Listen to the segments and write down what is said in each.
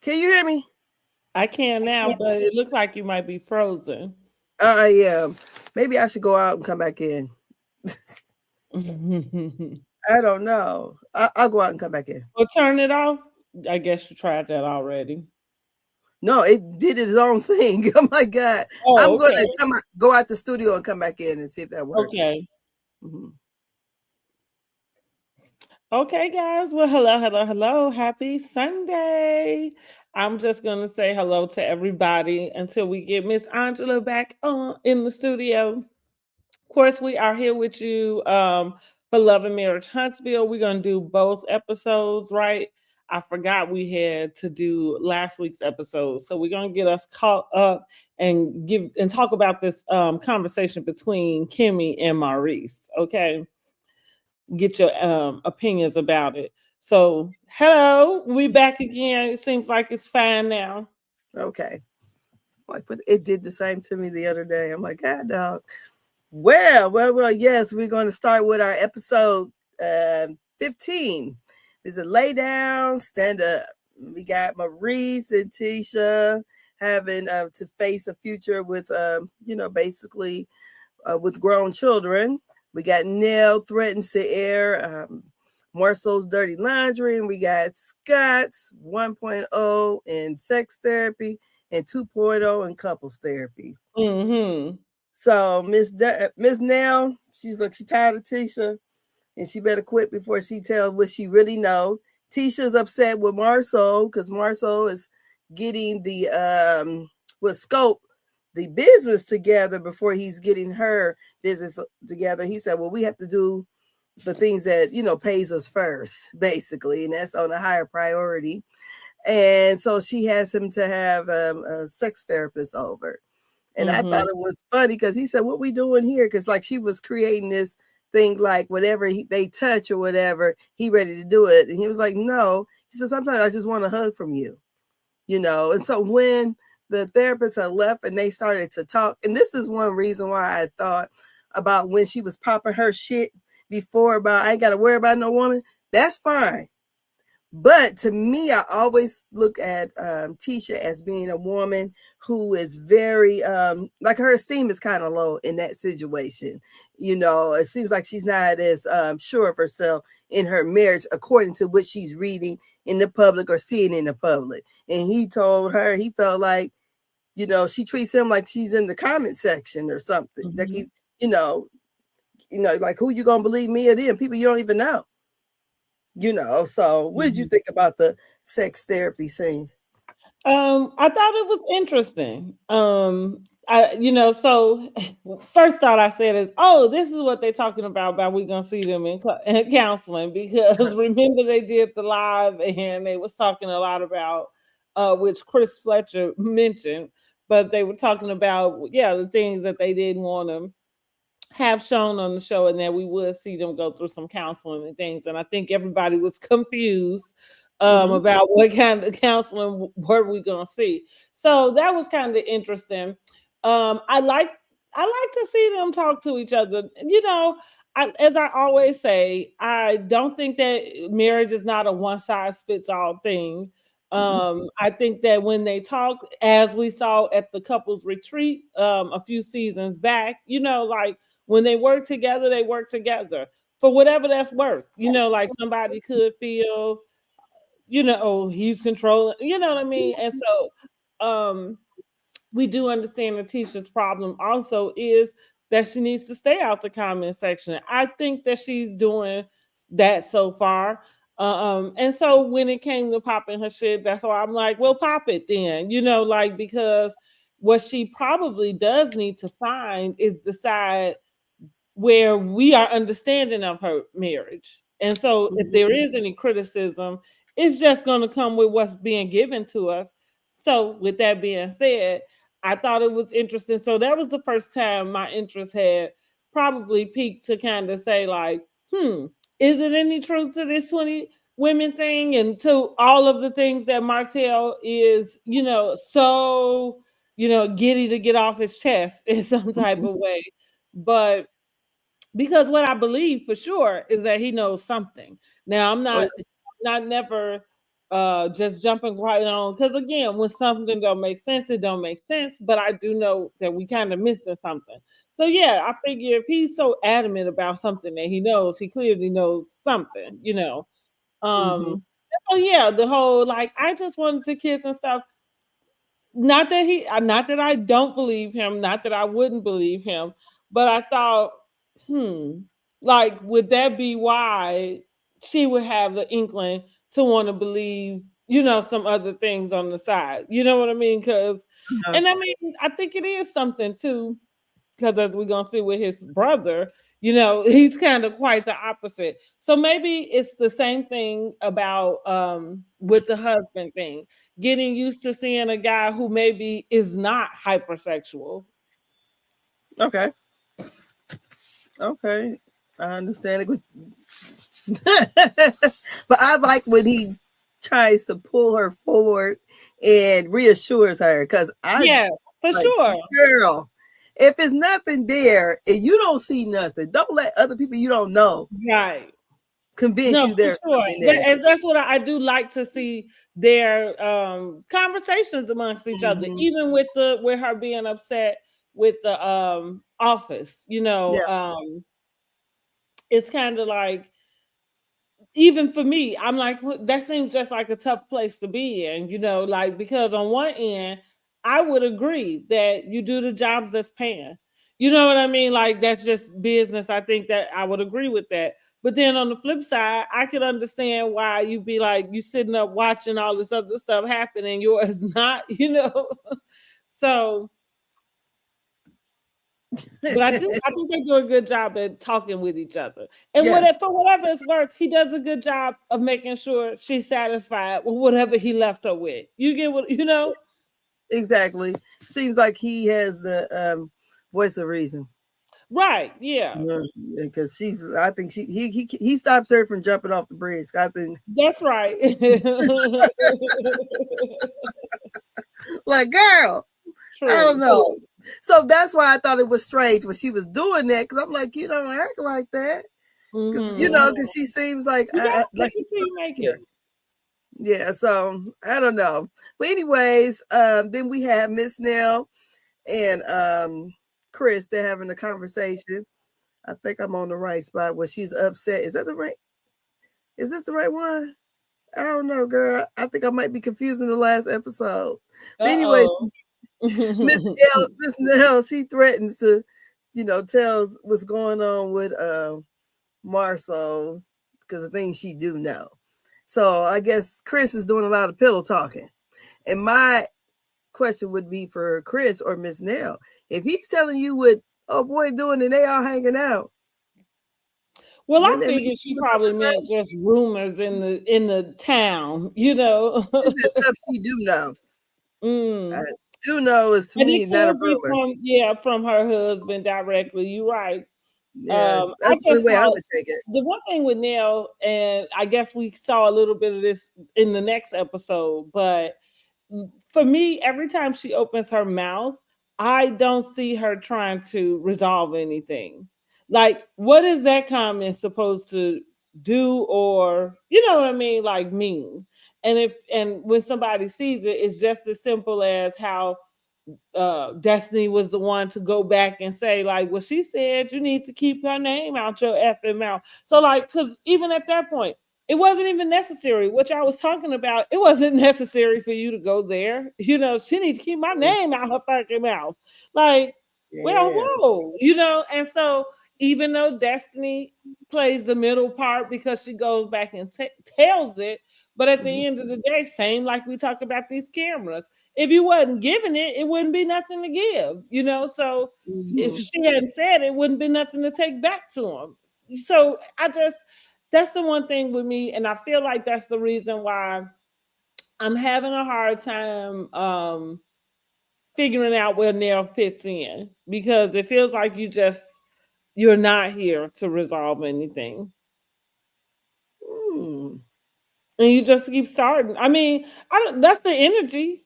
Can you hear me? I can now, but it looks like you might be frozen. I am. Maybe I should go out and come back in. Well, I don't know. I'll go out and come back in. turn it off. I guess you tried that already. No, it did its own thing. Oh my God. I'm Oh, going okay. to go out the studio and come back in and see if that works. Okay. Mhm. Okay, guys. Well, hello, hello, hello. Happy Sunday. I'm just going to say hello to everybody until we get Miss Angela back on in the studio. Of course, we are here with you for Love and Marriage Huntsville. We're going to do both episodes, right? I forgot we had to do last week's episode. So we're going to get us caught up and talk about this conversation between Kimmi and Maurice, okay? Get your opinions about it. So, hello, we back again. It seems like it's fine now. Okay. Like, but it did the same to me the other day. I'm like, God, dog. Well. Yes, we're going to start with our episode 15. Is it lay down, stand up? We got Maurice and Tisha having to face a future with, basically with grown children. We got Nell threatens to air Marsau's dirty laundry, and we got Scott's 1.0 in sex therapy and 2.0 in couples therapy. Mm-hmm. So Miss Nell, she tired of Tisha, and she better quit before she tells what she really know. Tisha's upset with Marsau because Marsau is getting the with Scope the business together before he's getting her business together. He said, "Well, we have to do the things that pays us first, basically, and that's on a higher priority." And so she has him to have a sex therapist over. And I thought Mm-hmm. it was funny because he said, "What we doing here?" Because like she was creating this thing, like whatever they touch or whatever, he ready to do it. And he was like, "No." He said, "Sometimes I just want a hug from you." And so when the therapist had left and they started to talk, and this is one reason why I thought about when she was popping her shit before about I ain't got to worry about no woman. That's fine. But to me, I always look at Tisha as being a woman who is very, like her esteem is kind of low in that situation. It seems like she's not as sure of herself in her marriage, according to what she's reading in the public or seeing in the public. And he told her he felt like, she treats him like she's in the comment section or something. Like Mm-hmm. he's, you know, like who you gonna believe, me or them? People you don't even know. So what did you Mm-hmm. think about the sex therapy scene? I thought it was interesting. So first thought I said is, oh, this is what they're talking about we gonna see them in counseling because remember they did the live and they was talking a lot about which Chris Fletcher mentioned, but they were talking about the things that they didn't want to have shown on the show and that we would see them go through some counseling and things. And I think everybody was confused Mhm. about what kind of counseling were we going to see. So that was kind of interesting. I like to see them talk to each other. As I always say, I don't think that marriage is not a one size fits all thing. Mhm. I think that when they talk, as we saw at the couples retreat a few seasons back, like when they work together for whatever that's worth. Like somebody could feel, he's controlling, you know what I mean? And so we do understand that Tisha's problem also is that she needs to stay out the comment section. I think that she's doing that so far. And so when it came to popping her shit, that's why I'm like, well, pop it then, like because what she probably does need to find is decide where we are understanding of her marriage. And so if Mhm. there is any criticism, it's just going to come with what's being given to us. So with that being said, I thought it was interesting. So that was the first time my interest had probably peaked to kind of say like, is it any truth to this 20 women thing and to all of the things that Martell is, so, giddy to get off his chest in some type Mhm. of way. But because what I believe for sure is that he knows something. Now I'm Oh, not never just jumping right on, because again, when something don't make sense, it don't make sense, but I do know that we kind of missing something. So yeah, I figure if he's so adamant about something that he knows, he clearly knows something, Mm-hmm. so yeah, the whole like I just wanted to kiss and stuff. Not that I don't believe him, not that I wouldn't believe him, but I thought, hmm, like would that be why she would have the inkling to want to believe, some other things on the side? You know what I mean? Because, Uh-huh. and I mean, I think it is something too, because as we're gonna see with his brother, he's kind of quite the opposite. So maybe it's the same thing about with the husband thing, getting used to seeing a guy who maybe is not hypersexual. Okay. Okay. I understand it. But I like when he tries to pull her forward and reassures her, because I Yeah, for like, sure. girl, if it's nothing there and you don't see nothing, don't let other people you don't know Right. convince No, you for there's sure. something there. And that's what I do like to see their conversations amongst each other, Mm-hmm. even with her being upset with the office. Yeah. It's kind of like, even for me, I'm like, that seems just like a tough place to be in, like, because on one end, I would agree that you do the jobs that's paying. You know what I mean? Like, that's just business. I think that I would agree with that. But then on the flip side, I could understand why you'd be like, you sitting up watching all this other stuff happen and yours not, So, but I think they do a good job at talking with each other. And Yeah. for whatever it's worth, he does a good job of making sure she's satisfied with whatever he left her with. You get what you know? Exactly. Seems like he has the voice of reason. Right, yeah. Yeah, because I think he stops her from jumping off the bridge. I think, That's right. like, girl, I don't True. know. So that's why I thought it was strange when she was doing that, because I'm like, you don't act like that, because Hmm. because she seems like You gotta like take she's it till you make here. it. Yeah, so I don't know. But anyways, then we have Miss Nell and Chris. They're having a conversation. I think I'm on the right spot where she's upset. Is that the right? Is this the right one? I don't know, girl. I think I might be confusing the last episode. But anyways, Uh-oh. Miss Nell, she threatens to, tells what's going on with Marsau, because the things she do know. So I guess Chris is doing a lot of pillow talking. And my question would be for Chris or Miss Nell. If he's telling you what oh boy doing and they all hanging out, Well, I wouldn't that mean figured he she was probably something meant just rumors in the town. she said stuff she do know. I Mm. do know is to And me it not a could be rumor. from her husband directly. You're right. Yeah, I that's the just only way I thought would take it. the one thing with Nell, and I guess we saw a little bit of this in the next episode, but for me, every time she opens her mouth, I don't see her trying to resolve anything. Like, what is that comment supposed to do, or you know what I mean, like mean? And when somebody sees it, it's just as simple as how Destiny was the one to go back and say, like, well, she said you need to keep her name out your effing mouth. So, like, because even at that point, it wasn't even necessary. What I was talking about, it wasn't necessary for you to go there. She need to keep my name out her fucking mouth. Like, well, Yeah. whoa, and so even though Destiny plays the middle part because she goes back and tells it, but at Mhm. the end of the day, same like we talk about these cameras, if you wasn't giving it, it wouldn't be nothing to give. So if Mhm. she hadn't said it, wouldn't be nothing to take back to him. So that's the one thing with me, and I feel like that's the reason why I'm having a hard time figuring out where Nell fits in, because it feels like you're not here to resolve anything. Mm. And you just keep starting. I mean, I don't that's the energy.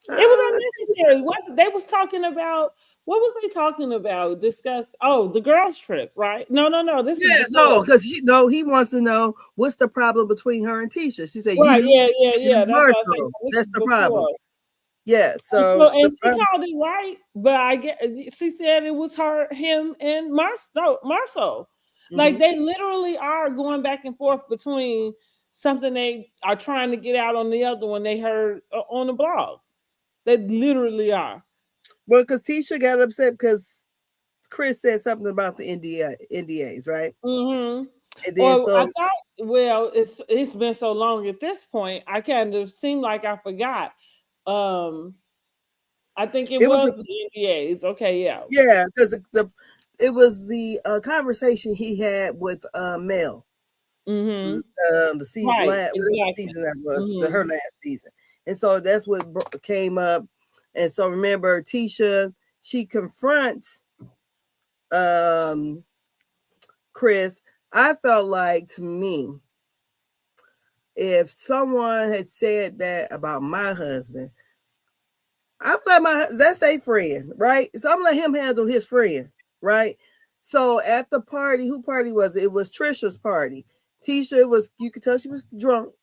It was That's unnecessary. What they was talking about, what was they talking about? Discuss, oh, the girls trip, right? No, this is Yeah, no, before. because he wants to know what's the problem between her and Tisha. She said, Right, you yeah. and That's what I think. Marshall. This That's is the problem. before. Yeah, And so so, the and she problem. called it right, but I get she said it was her, him, and Marceau. Like Mhm. they literally are going back and forth between something they are trying to get out on the other one they heard on the blog. They literally are. Well, because Tisha got upset because Chris said something about the NDAs, right? Mm-hmm. And then Or I so thought, well, it's been so long at this point, I kind of seemed like I forgot. Um, I think it it was was the NDAs. Okay, yeah. yeah, because it was the conversation he had with Mel, Mm-hmm. the season Right, last whatever exactly. season that was, her Mm-hmm. last season, and so that's what came up. And so remember, Tisha, she confronts um Chris. I felt like, to me, if someone had said that about my husband, I'm like, that's their friend, right? So I'm gonna let him handle his friend, right? So at the party, who party was it? It was Trisha's party. Tisha was, you could tell she was drunk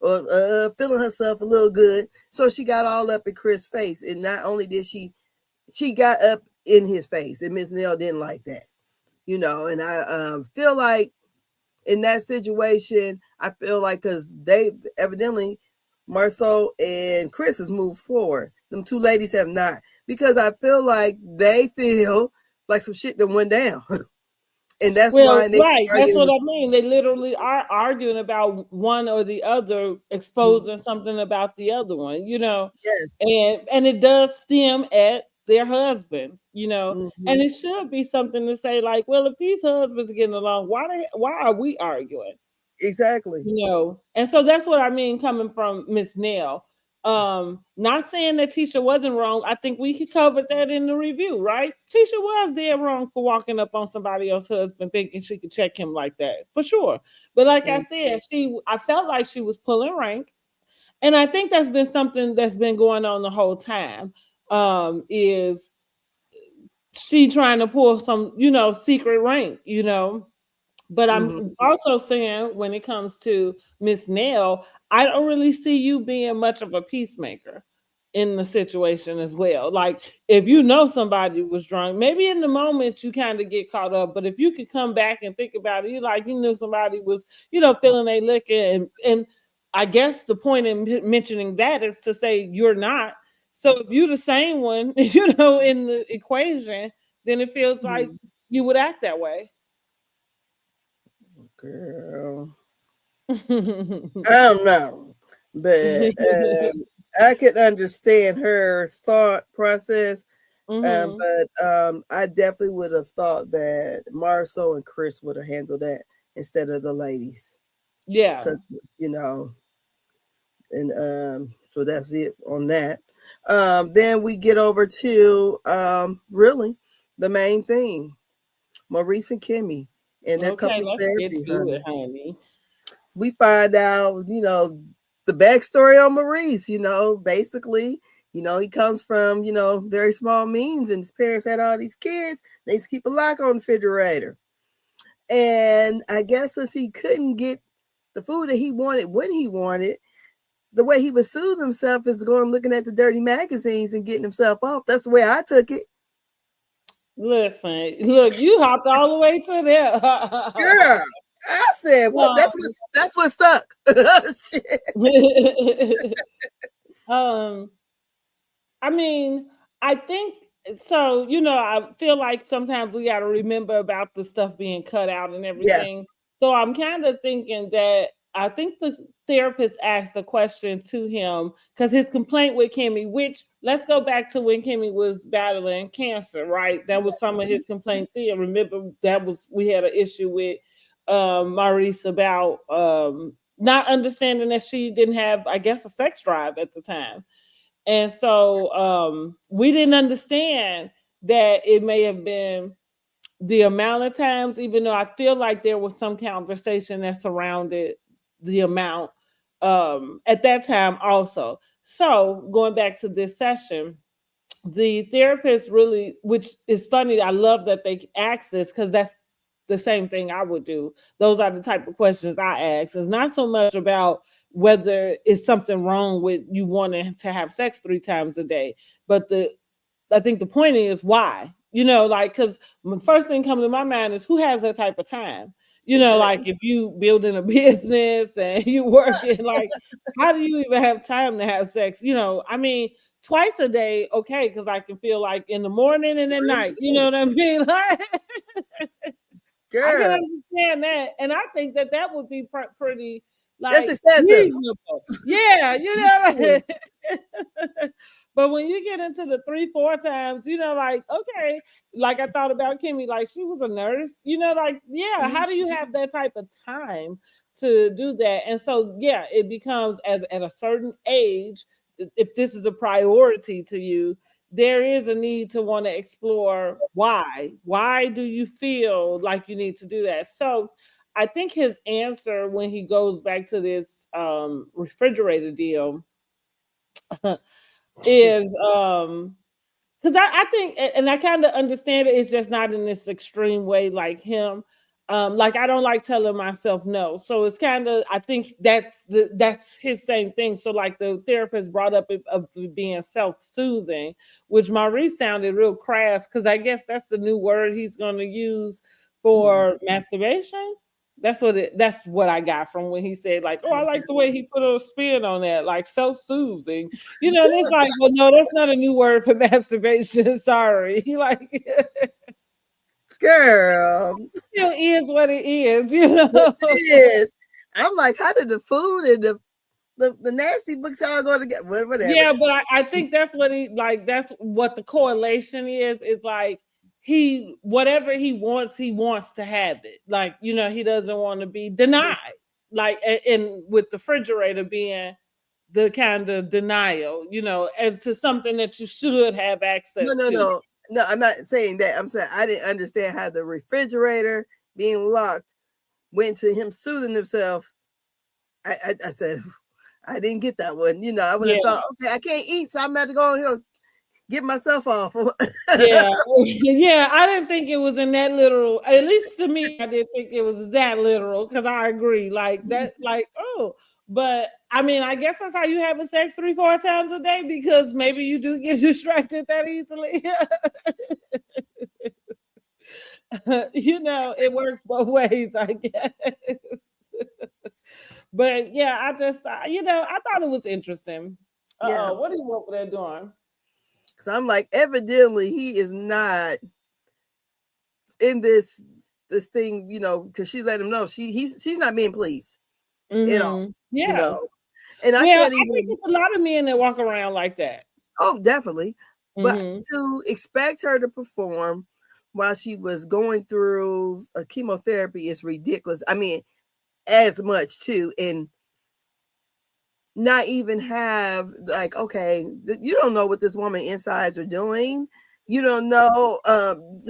or feeling herself a little good. So she got all up in Chris' face. And not only did she got up in his face, and Miss Nell didn't like that, and I feel like in that situation, I feel like because they evidently, Marsau and Chris has moved forward. Them two ladies have not, because I feel like they feel like some shit that went down, and that's Well, why they right. That's what arguing. I mean. They literally are arguing about one or the other, exposing something about the other one, Yes. and it does stem at their husbands, and Mm-hmm. it should be something to say like, well, if these husbands are getting along, why are we arguing? Exactly. And so that's what I mean coming from Miss Nell. Not saying that Tisha wasn't wrong. I think we covered that in the review, right? Tisha was dead wrong for walking up on somebody else's husband thinking she could check him like that, for sure. But like I Mm-hmm. said, I felt like she was pulling rank. And I think that's been something that's been going on the whole time. Is she trying to pull some, secret rank, but I'm Mm-hmm. also saying when it comes to Miss Nell, I don't really see you being much of a peacemaker in the situation as well. Like if you know somebody was drunk, maybe in the moment you kind of get caught up, but if you could come back and think about it, you knew somebody was, feeling a liquor, and I guess the point in mentioning that is to say you're not. So if you're the same one, in the equation, then it feels like Mm-hmm. you would act that way. Girl, I don't know, but I could understand her thought process. Hmm. But I definitely would have thought that Marsau and Chris would have handled that instead of the ladies, Yeah. because you know, and so that's it on that. Then we get over to really the main thing, Maurice and Kimmi and their Okay, couples let's get therapy, to it, honey. honey. We find out, the backstory on Maurice. Basically, he comes from, very small means, and his parents had all these kids. They used to keep a lock on the refrigerator. And I guess since he couldn't get the food that he wanted when he wanted, the way he would soothe himself is going looking at the dirty magazines and getting himself off. That's the way I took it. Listen, look, you hopped all the way to there. Girl, I said, what? um, That's what stuck. Shit. um, I mean, I think so. I feel like sometimes we got to remember about the stuff being cut out and Yeah. everything. So I'm kind of thinking that I think the therapist asked a question to him because his complaint with Kimmi, which let's go back to when Kimmi was battling cancer, right? That was some of his complaint there. Remember, we had an issue with Maurice about not understanding that she didn't have, I guess, a sex drive at the time. And so we didn't understand that it may have been the amount of times, even though I feel like there was some conversation that surrounded the amount at that time also. So going back to this session, the therapist really, which is funny, I love that they ask this because that's the same thing I would do. Those are the type of questions I ask. It's not so much about whether it's something wrong with you wanting to have sex 3 times a day, but I think the point is why. Like, because the first thing coming to my mind is who has that type of time. Like Exactly. if you building a business and you working, like, how do you even have time to have sex? I mean, twice a day, okay, because I can feel like in the morning and at night. You know what I mean? Like, I can Girl, understand that, and I think that would be pretty that's like excessive. reasonable. Yeah, but when you get into the 3, 4 times, like, okay, like I thought about Kimmi, like she was a nurse, like, yeah, how do you have that type of time to do that? And so, yeah, it becomes as at a certain age, if this is a priority to you, there is a need to want to explore why do you feel like you need to do that. So I think his answer when he goes back to this refrigerator deal is because I think, and I kind of understand it, it's just not in this extreme way like him. Like I don't like telling myself no. So it's kind of, I think that's his same thing. So like the therapist brought up of being self-soothing, which Maurice sounded real crass because I guess that's the new word he's gonna use for masturbation. That's what I got from when he said, like, oh, I like the way he put a spin on that, like self-soothing. And it's like, well, no, that's not a new word for masturbation. Sorry. Like, it Girl, still is what it is, yes, it is. I'm like, how did the food and the nasty books all go together? Whatever. Yeah, but I think that's what that's what the correlation is like whatever he wants to have it. Like, he doesn't want to be denied. Like, and with the refrigerator being the kind of denial, as to something that you should have No, access no, to. no. No, I'm not saying that. I'm saying I didn't understand how the refrigerator being locked went to him soothing himself. I said, I didn't get that one. I would have Yeah. thought, okay, I can't eat, so I'm about to go on here get myself off. Yeah. Yeah, I didn't think it was in that literal. At least to me, I didn't think it was that literal because I agree. Like that, like, oh, but I mean, I guess that's how you having sex 3, 4 times a day because maybe you do get distracted that easily. It works both ways, I guess. But yeah, I thought it was interesting. Yeah. What are you over there doing? So I'm like, evidently he is not in this thing, because she's letting him know she's not being pleased at all, Yeah. and I Yeah, can't I think even. it's a lot of men that walk around like that. Oh, definitely. But Mm-hmm. to expect her to perform while she was going through a chemotherapy is ridiculous. I mean, as much too, and not even have like, okay, you don't know what this woman insides are doing. You don't know.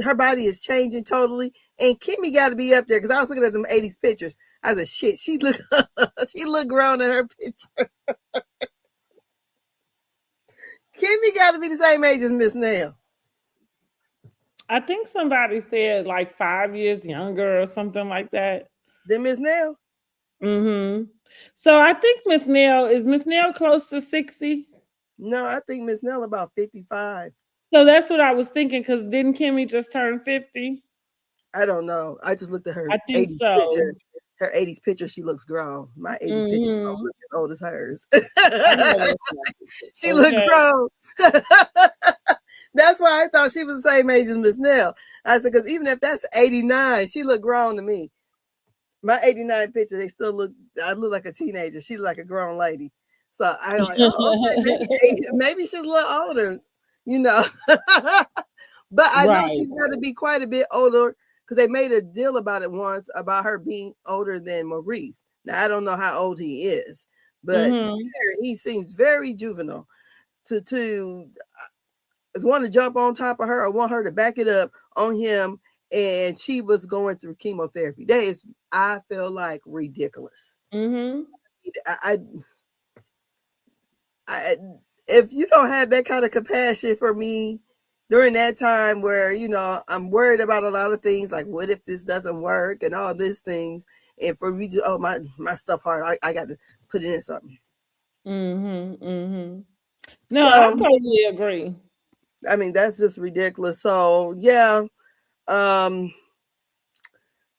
Her body is changing totally, and Kimmi got to be up there because I was looking at some '80s pictures. I said, "Shit, she look, she look grown in her picture." Kimmi got to be the same age as Miss Nell. I think somebody said like 5 years younger or something like that. Then Miss Nell. Mm-hmm. So I think Miss Nell close to 60? No, I think Miss Nell about 55. So that's what I was thinking because didn't Kimmi just turn 50? I don't know. I just looked at her I think 80s picture. so. Her 80s picture, she looks grown. My 80s picture don't Mm-hmm. look as old as hers. I know that's right. She looked Okay. grown. That's why I thought she was the same age as Miss Nell. I said, because even if that's 89, she looked grown to me. My 89 picture, they still look, I look like a teenager. She look like a grown lady. So I like, oh, okay, maybe she's a little older, you know. But I know Right. she's got to be quite a bit older because they made a deal about it once about her being older than Maurice. Now I don't know how old he is, but he seems very juvenile. To want to jump on top of her or want her to back it up on him, and she was going through chemotherapy. That is, I feel like, ridiculous. Mm-hmm. I if you don't have that kind of compassion for me during that time where, I'm worried about a lot of things, like what if this doesn't work and all these things, and for me to, oh, my stuff hard, I got to put it in something. No, I So, totally agree. I mean, that's just ridiculous. So, yeah, um,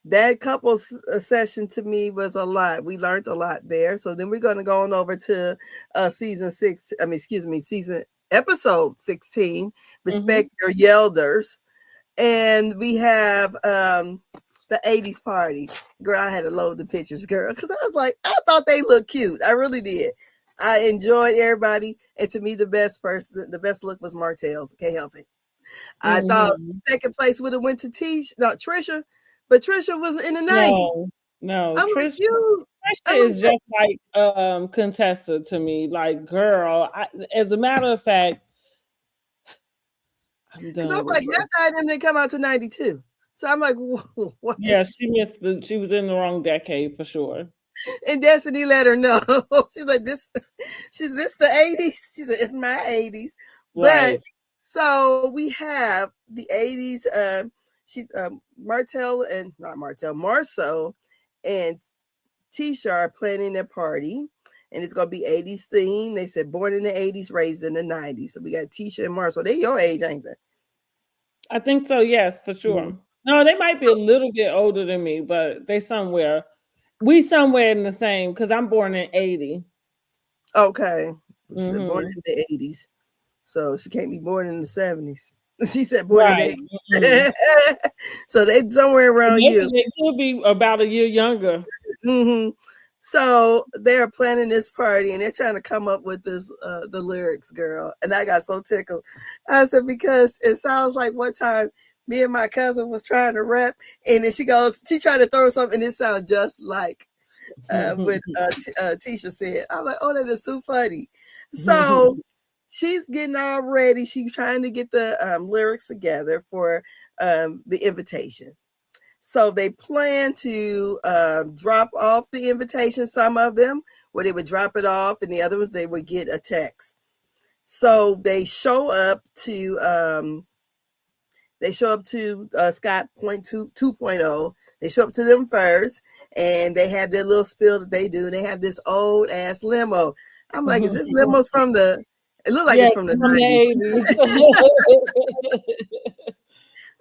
that couples session to me was a lot. We learned a lot there. So then we're going to go on over to season episode 16, Respect Your Yelders. And we have the 80s party. Girl, I had to load the pictures, girl, because I was like, I thought they looked cute. I really did. I enjoyed everybody. And to me, the best look was Martell's. Can't help it. I thought second place would have went to Trisha, but Trisha was in the 90s. No, I'm like, Trisha is just like Contessa to me. Like, girl, as a matter of fact, I'm because done I'm with like, Trisha. that time didn't come out to 92. So I'm like, what? Yeah, she was in the wrong decade for sure. And Destiny let her know. She's like, this the 80s. She said, it's my 80s. Right. But so we have the 80s. She's Martell and not Martell, Marsau and Tisha are planning their party. And it's gonna be 80s theme. They said born in the 80s, raised in the 90s. So we got Tisha and Marsau. They your age, ain't they? I think so, yes, for sure. Mm-hmm. No, they might be a little bit older than me, but we somewhere in the same, because I'm born in 80. Okay. She said born in the 80s. So she can't be born in the 70s. She said born in the 80s. So they somewhere around Maybe you. they could be about a year younger. So they're planning this party and they're trying to come up with this the lyrics, girl. And I got so tickled. I said, because it sounds like one time me and my cousin was trying to rap, and then she tried to throw something, and it sounds just like what Tisha said. I'm like, oh, that is so funny. So she's getting all ready. She's trying to get the lyrics together for the invitation. So they plan to drop off the invitation, some of them, where they would drop it off, and the other ones they would get a text. So they show up to Scott Point 2.0. They show up to them first, and they have their little spiel that they do. They have this old ass limo. I'm like, is this limo's from the? It looked like it's from the 90s.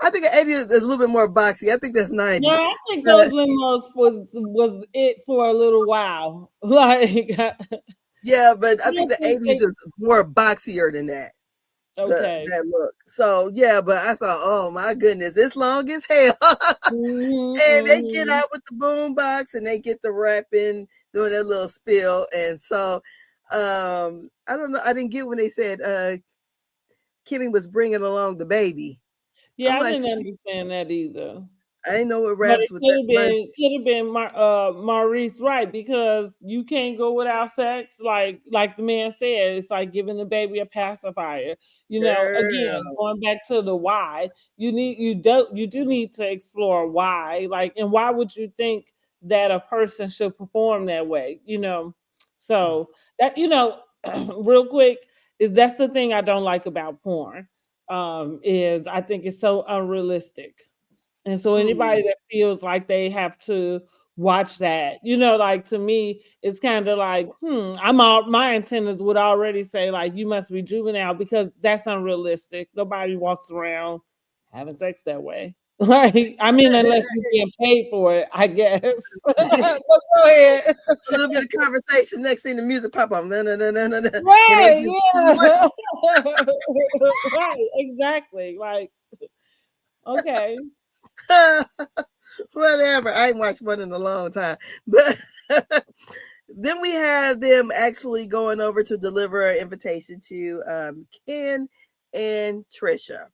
I think 80 is a little bit more boxy. I think that's 90s. No, I think those limos was it for a little while. Like, yeah, but I think the 80s is more boxier than that. Okay. That look. So yeah, but I thought, oh my goodness, it's long as hell. And they get out with the boom box and they get the rapping, doing that little spiel. And so I don't know. I didn't get when they said Kimmi was bringing along the baby. Yeah, I didn't understand that either. I didn't know what raps with that. Could have been Maurice, right? Because you can't go without sex. Like the man said, it's like giving the baby a pacifier. Again, going back to the why, you do need to explore why. Like, and why would you think that a person should perform that way? So that real quick, that's the thing I don't like about porn. Is I think it's so unrealistic. And so anybody that feels like they have to watch that, like, to me, it's kind of like, my antennas would already say, like, you must be juvenile, because that's unrealistic. Nobody walks around having sex that way. Like, I mean, unless you're being paid for it, I guess. But go ahead. A little bit of conversation. Next thing, the music pop up. Right, yeah. Right, exactly. Like, okay. Whatever. I ain't watched one in a long time. But then we have them actually going over to deliver an invitation to Ken and Trisha.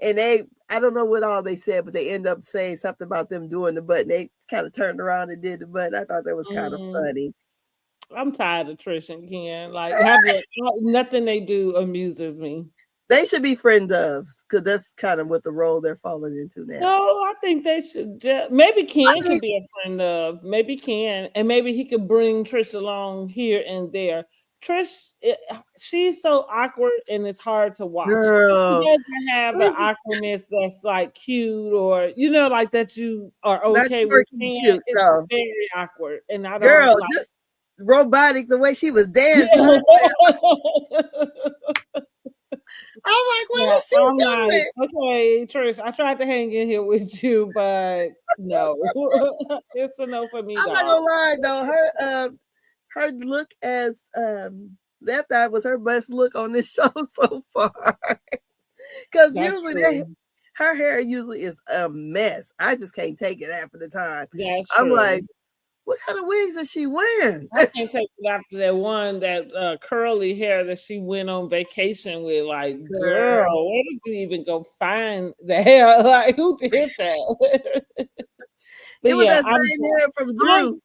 And I don't know what all they said, but they end up saying something about them doing the button. They kind of turned around and did the button. I thought that was kind of funny. I'm tired of Trish and Ken. Like, nothing they do amuses me. They should be friends of, because that's kind of what the role they're falling into now. No, I think they should maybe Ken could be a friend of. Maybe Ken, and maybe he could bring Trish along here and there. Trish, she's so awkward and it's hard to watch. She Girl, doesn't have an awkwardness that's like cute or like that you are not okay with quirky seeing. cute. It's No, very awkward, and I don't girl, like. just robotic the way she was dancing. Yeah. I'm like, what Yeah, is she I'm like, doing? okay, Trish, I tried to hang in here with you, but no, it's a no for me, I'm not dog. gonna lie though, her look as Left Eye was her best look on this show so far. Because That's usually true. her hair usually is a mess. I just can't take it half of the time. That's I'm true. like, what kind of wigs is she wearing? I can't take it after that one, that curly hair that she went on vacation with. Like, Girl, girl, where did you even go find the hair? Like, who did that? it But was yeah, that same hair from I'm Drew.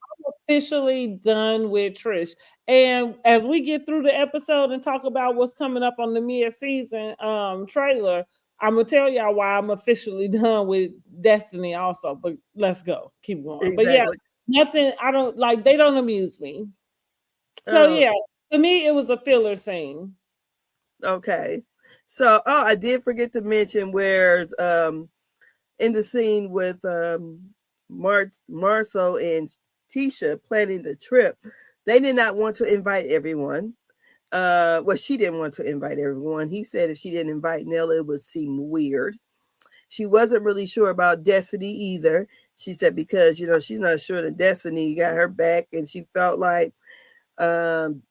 officially done with Trish. And as we get through the episode and talk about what's coming up on the mid-season trailer, I'm gonna tell y'all why I'm officially done with Destiny also. But let's go. Keep going. But yeah, Exactly. nothing, I don't like, they don't amuse me. So Oh, yeah, for me it was a filler scene. okay. So, I did forget to mention where in the scene with Marsau and Tisha planning the trip, they did not want to invite everyone. Well, she didn't want to invite everyone. He said if she didn't invite Nell, it would seem weird. She wasn't really sure about Destiny either. She said because she's not sure that Destiny got her back, and she felt like um,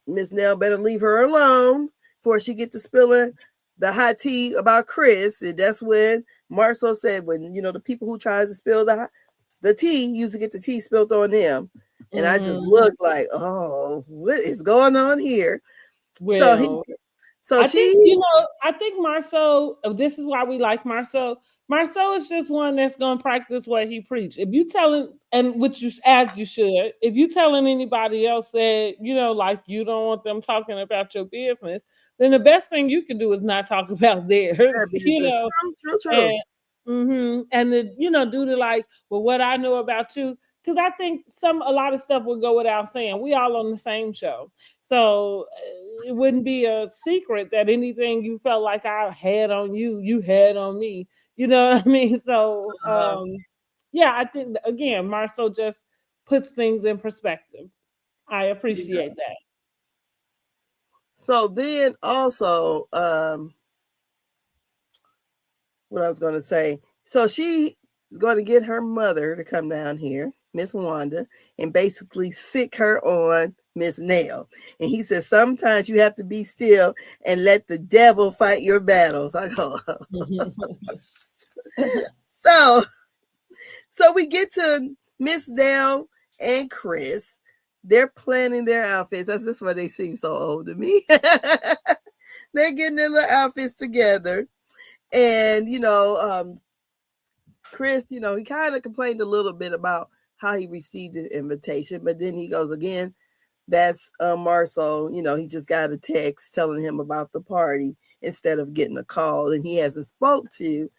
Miss Nell better leave her alone before she get to spilling the hot tea about Chris. And that's when Marceau said, when the people who tries to spill the tea used to get the tea spilled on them. And I just looked like, oh, what is going on here? So he, Well, so she, I think Marceau, this is why we like Marceau. Marceau is just one that's going to practice what he preach. If you telling, and which you, as you should, if you telling anybody else that, like you don't want them talking about your business, then the best thing you can do is not talk about theirs, true. and and the do the like, well, what I know about you, because I think a lot of stuff would go without saying. We all on the same show, so it wouldn't be a secret that anything you felt like I had on you, you had on me. You know what I mean? So yeah, I think again, Marcel just puts things in perspective. I Yeah. appreciate that. So then also, what I was going to say. So she is going to get her mother to come down here, Miss Wanda, and basically sick her on Miss Nell. And he says sometimes you have to be still and let the devil fight your battles. I go. so we get to Miss Nell and Chris. They're planning their outfits. That's why they seem so old to me. They're getting their little outfits together. And Chris, he kind of complained a little bit about how he received the invitation, but then he goes again, that's Marceau, he just got a text telling him about the party instead of getting a call, and he hasn't spoke to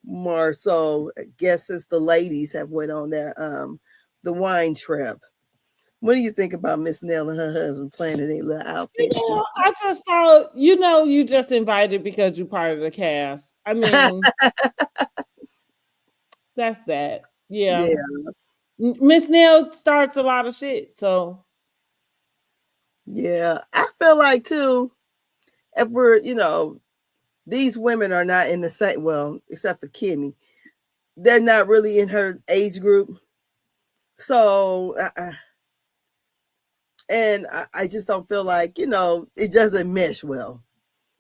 Marceau, I guess, since the ladies have went on their the wine trip. What do you think about Miss Nell and her husband planning their little outfits? I just thought, you just invited because you're part of the cast. I mean, that's that. Yeah. Yeah. Miss Nell starts a lot of shit, so Yeah. I feel like too, if we're, these women are not in the same, well, except for Kimmi, they're not really in her age group. So, and I just don't feel like, it doesn't mesh well.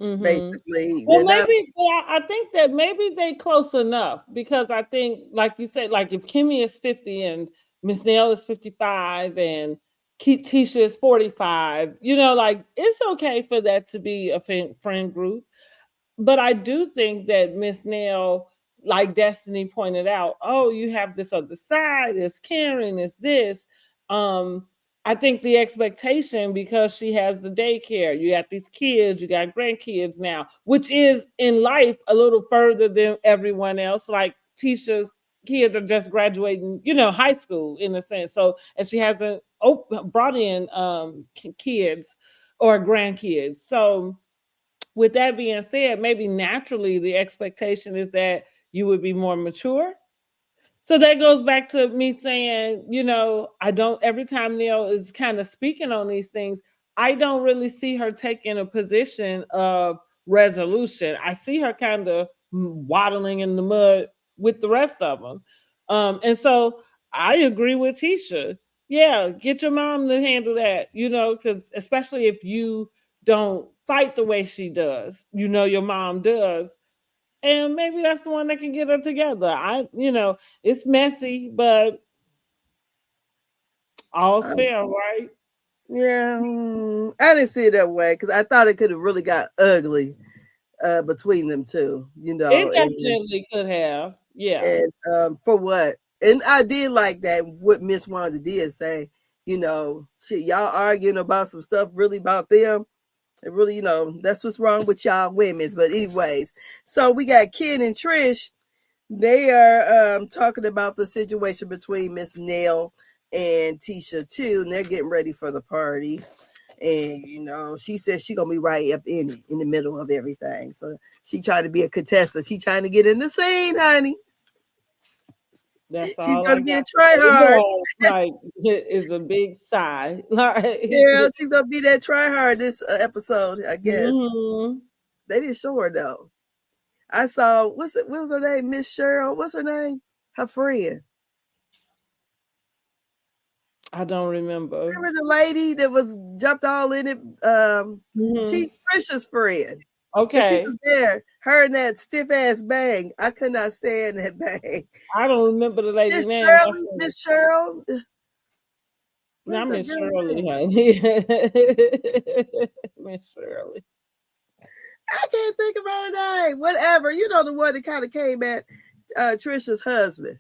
Basically, well, they're not. maybe I think that maybe they close enough, because I think, like you said, like if Kimmi is 50 and Miss Nell is 55 and Tisha is 45, like it's okay for that to be a friend group. But I do think that Miss Nell, like Destiny pointed out, oh, you have this other side, it's Karen, it's this. I think the expectation, because she has the daycare, you got these kids, you got grandkids now, which is in life a little further than everyone else. Like Tisha's kids are just graduating, high school in a sense. So, and she hasn't brought in kids or grandkids. So, with that being said, maybe naturally the expectation is that you would be more mature. So that goes back to me saying, I don't, every time Nell is kind of speaking on these things, I don't really see her taking a position of resolution. I see her kind of waddling in the mud with the rest of them. And so I agree with Tisha. Yeah, get your mom to handle that, because especially if you don't fight the way she does, your mom does, and maybe that's the one that can get her together. It's messy, but all's fair, right? Yeah, I didn't see it that way because I thought it could have really got ugly between them two, It definitely could have. Yeah. And for what? And I did like that what Miss Wanda did say, shit, y'all arguing about some stuff really about them. It really, that's what's wrong with y'all women's. But anyways, so we got Ken and Trish. They are talking about the situation between Miss Nell and Tisha too, and they're getting ready for the party. And she says she gonna be right up in it, in the middle of everything. So she trying to be a contestant. She trying to get in the scene, honey. That's She's all. gonna be a try hard. Like, it is a big sigh. Yeah, she's gonna be that try hard this episode, I guess. Mm-hmm. They didn't show her though. I saw what was her name? Miss Cheryl. What's her name? Her friend. I don't remember. Remember the lady that was jumped all in it? Trisha's friend. Okay. She was there. Her and that stiff ass bang. I could not stand that bang. I don't remember the lady's name. Miss Cheryl. Not Miss Shirley, honey. Miss Shirley. I can't think of her name. Whatever. The one that kind of came at Trisha's husband.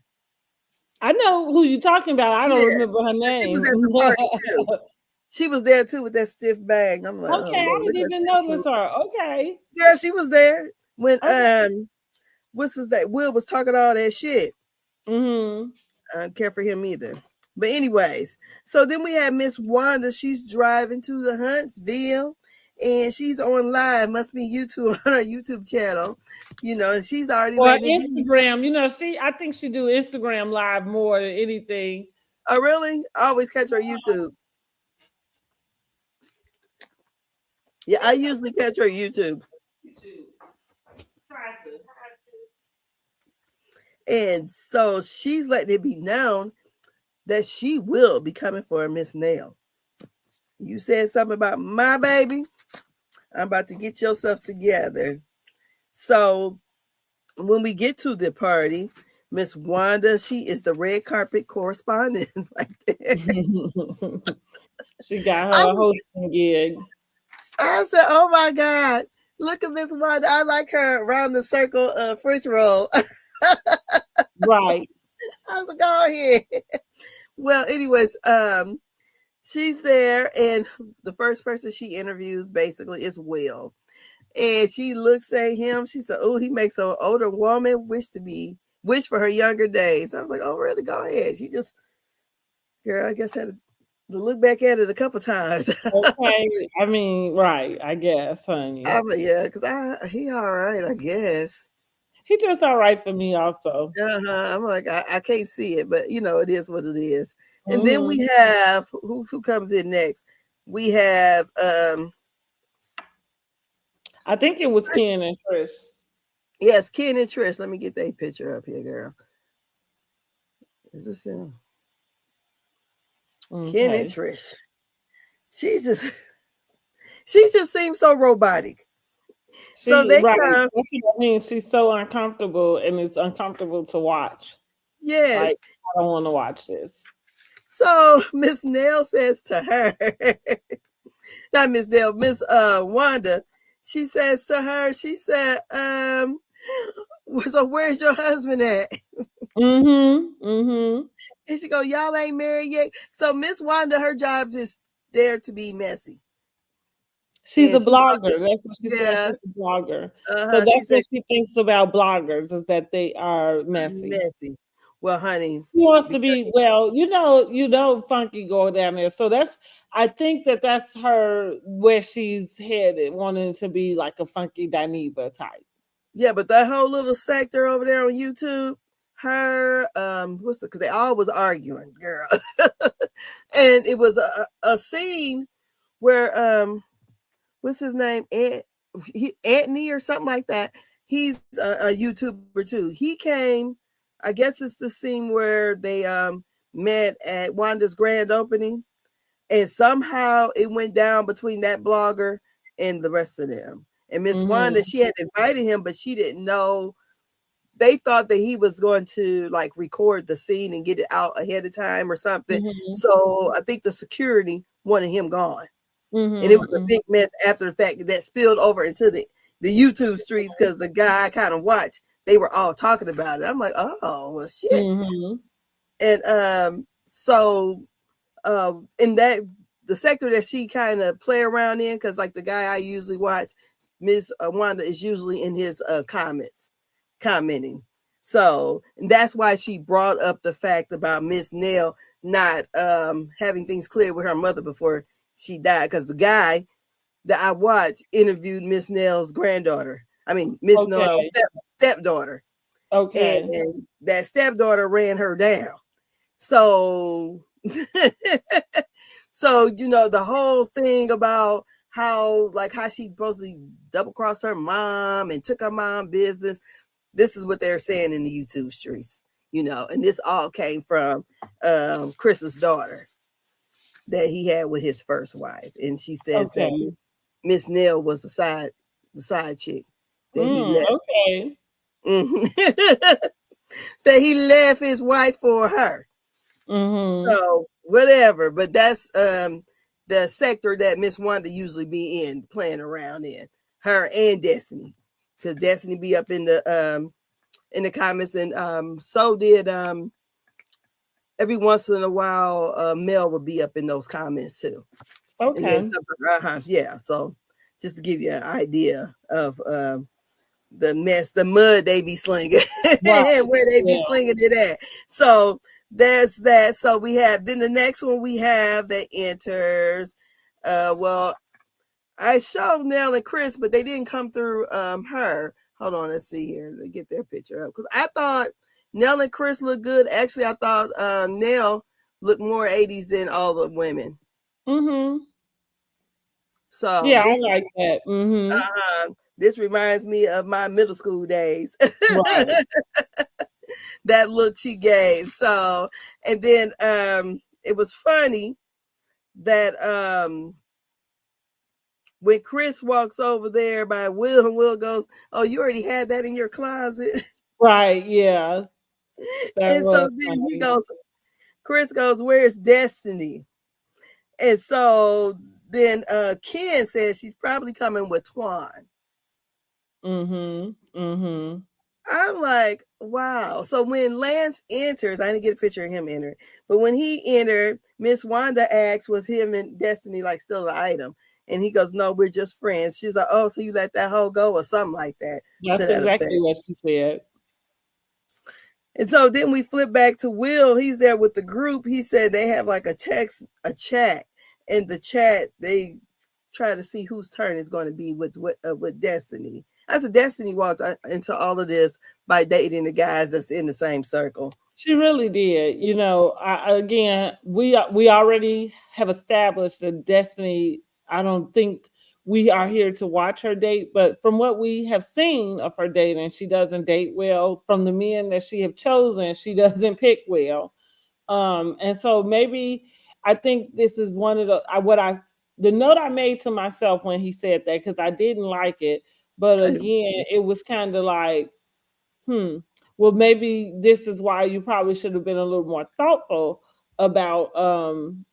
I know who you're talking about. I don't remember her name. She was at the party too. She was there too with that stiff bang. I'm like, okay, I didn't even notice her. Okay. Yeah, she was there when what's his name? Will was talking all that shit. Mm-hmm. I don't care for him either. But anyways, so then we have Miss Wanda. She's driving to the Huntsville. And she's on live, must be YouTube on her YouTube channel, and she's already Instagram. I think she do Instagram live more than anything. Oh, really? I always catch her YouTube. Yeah, I usually catch her YouTube. And so she's letting it be known that she will be coming for Miss Nell. You said something about my baby. I'm about to get yourself together. So when we get to the party, Miss Wanda, she is the red carpet correspondent right there. She got her hosting gig. I said, oh my God, look at Miss Wanda. I like her around the circle French roll. Right. I was like, go ahead. Well, anyways, she's there, and the first person she interviews basically is Will. And she looks at him. She said, oh, he makes an older woman wish for her younger days. I was like, oh, really? Go ahead. She just, girl, I guess had to look back at it a couple times. Okay. I mean, right. I guess, honey. Yeah, because he all right, I guess. He just all right for me also. I'm like, I can't see it, but it is what it is. And then we have who comes in next? We have I think it was Ken and Trish. Yes, Ken and Trish. Let me get that picture up here, girl. Is this him? Okay. Ken and Trish. She just seems so robotic. So they right. That's what I mean. She's so uncomfortable, and it's uncomfortable to watch. Yes. Like, I don't want to watch this. So Miss Nell says to her, not Miss Nell, Miss Wanda, she says to her, she said, so where's your husband at? And she go, y'all ain't married yet. So Miss Wanda, her job is there to be messy. She's a blogger. That's what she said. She's a blogger. So that's what she thinks about bloggers, is that they are messy. Well, honey, He wants to because be well, Funky go down there. So I think that's her where she's headed, wanting to be like a Funky Dineva type. yeah, but that whole little sector over there on YouTube, her because they all was arguing, girl. And it was a scene where what's his name? Anthony or something like that. He's a YouTuber too. He came, I guess it's the scene where they met at Wanda's grand opening, and somehow it went down between that blogger and the rest of them. And Miss Wanda, she had invited him, but she didn't know. They thought that he was going to like record the scene and get it out ahead of time or something. So I think the security wanted him gone. And it was a big mess after the fact that spilled over into the YouTube streets because the guy I kind of watched, they were all talking about it. I'm like, oh, well, shit. And so in that the sector that she kind of play around in, because like the guy I usually watch, Miss Wanda is usually in his commenting. So that's why she brought up the fact about Miss Nell not having things clear with her mother before she died, because the guy that I watched interviewed Miss Nell's granddaughter. I mean, Miss Nell's stepdaughter. Okay. And that stepdaughter ran her down. So, so the whole thing about how she supposedly double crossed her mom and took her mom business. This is what they're saying in the YouTube streets, and this all came from Chris's daughter that he had with his first wife, and she says that Miss Nell was the side chick that he left. Okay. That he left his wife for her. So whatever, but that's the sector that Miss Wanda usually be in, playing around in, her and Destiny, because Destiny be up in the comments, and so did every once in a while Mel would be up in those comments too. Okay. Yeah. So just to give you an idea of the mess, the mud they be slinging, and where they be slinging it at. So there's that. So we have, then the next one we have that enters. Well, I showed Nell and Chris, but they didn't come through her. Hold on, let's see here to get their picture up, because I thought Nell and Chris looked good. Actually, I thought Nell looked more 80s than all the women. So yeah, I like that. This reminds me of my middle school days. Right. That look she gave. So, and then it was funny that when Chris walks over there by Will, and Will goes, "Oh, you already had that in your closet." Right, yeah. And so then he goes, Chris goes, "Where's Destiny?" And so then Ken says she's probably coming with Twan. I'm like, wow. So when Lance enters, I didn't get a picture of him enter, but when he entered, Miss Wanda asks, was him and Destiny like still an item? And he goes, no, we're just friends. She's like, oh, so you let that hoe go, or something like that. That's exactly what she said. And so then we flip back to Will. He's there with the group. He said they have like a chat. In the chat, they try to see whose turn is going to be with Destiny. I said Destiny walked into all of this by dating the guys that's in the same circle. She really did. Again, we already have established that Destiny, I don't think we are here to watch her date, but from what we have seen of her dating, she doesn't date well. From the men that she have chosen, she doesn't pick well. And so maybe I think this is one of the note I made to myself when he said that, because I didn't like it. But again, it was kind of like, well, maybe this is why you probably should have been a little more thoughtful about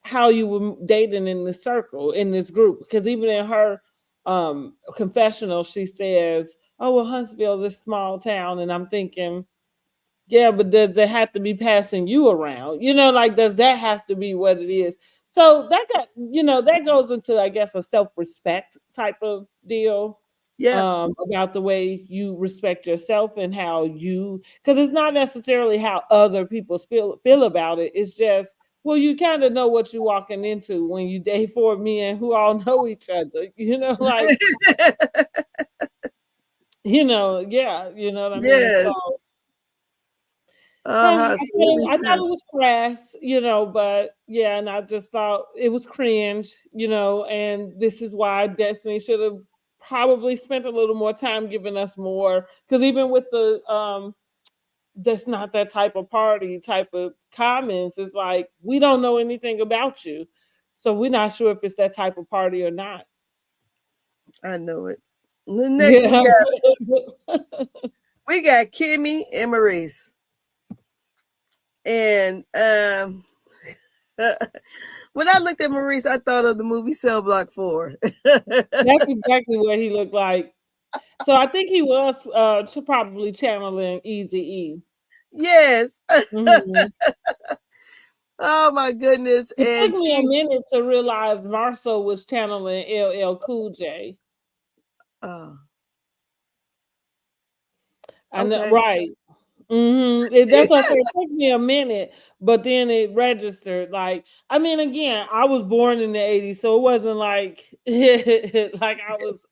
how you were dating in this circle, in this group. Because even in her confessional, she says, oh, well, Huntsville is a small town. And I'm thinking, yeah, but does it have to be passing you around? Does that have to be what it is? So that goes into, I guess, a self-respect type of deal. Yeah. about the way you respect yourself and how you, because it's not necessarily how other people feel about it. It's just, well, you kind of know what you're walking into when you date four men who all know each other. Like, yeah, you know what I mean? Yes. So Uh-huh. So what we I thought got? it was crass, but yeah, and I just thought it was cringe, and this is why Destiny should have probably spent a little more time giving us more. Because even with the that's not that type of party type of comments, it's like we don't know anything about you. So we're not sure if it's that type of party or not. I know it. The next Yeah. we got Kimmi and Maurice. And when I looked at Maurice, I thought of the movie Cell Block 4. That's exactly what he looked like. So I think he was probably channeling Easy E. Yes. Mhm. Oh my goodness. It took And me a she minute to realize Marsau was channeling LL Cool J. oh, I know, okay. right? That's what I said. It took me a minute, but then it registered. Like, I mean, again, I was born in the '80s, so it wasn't like like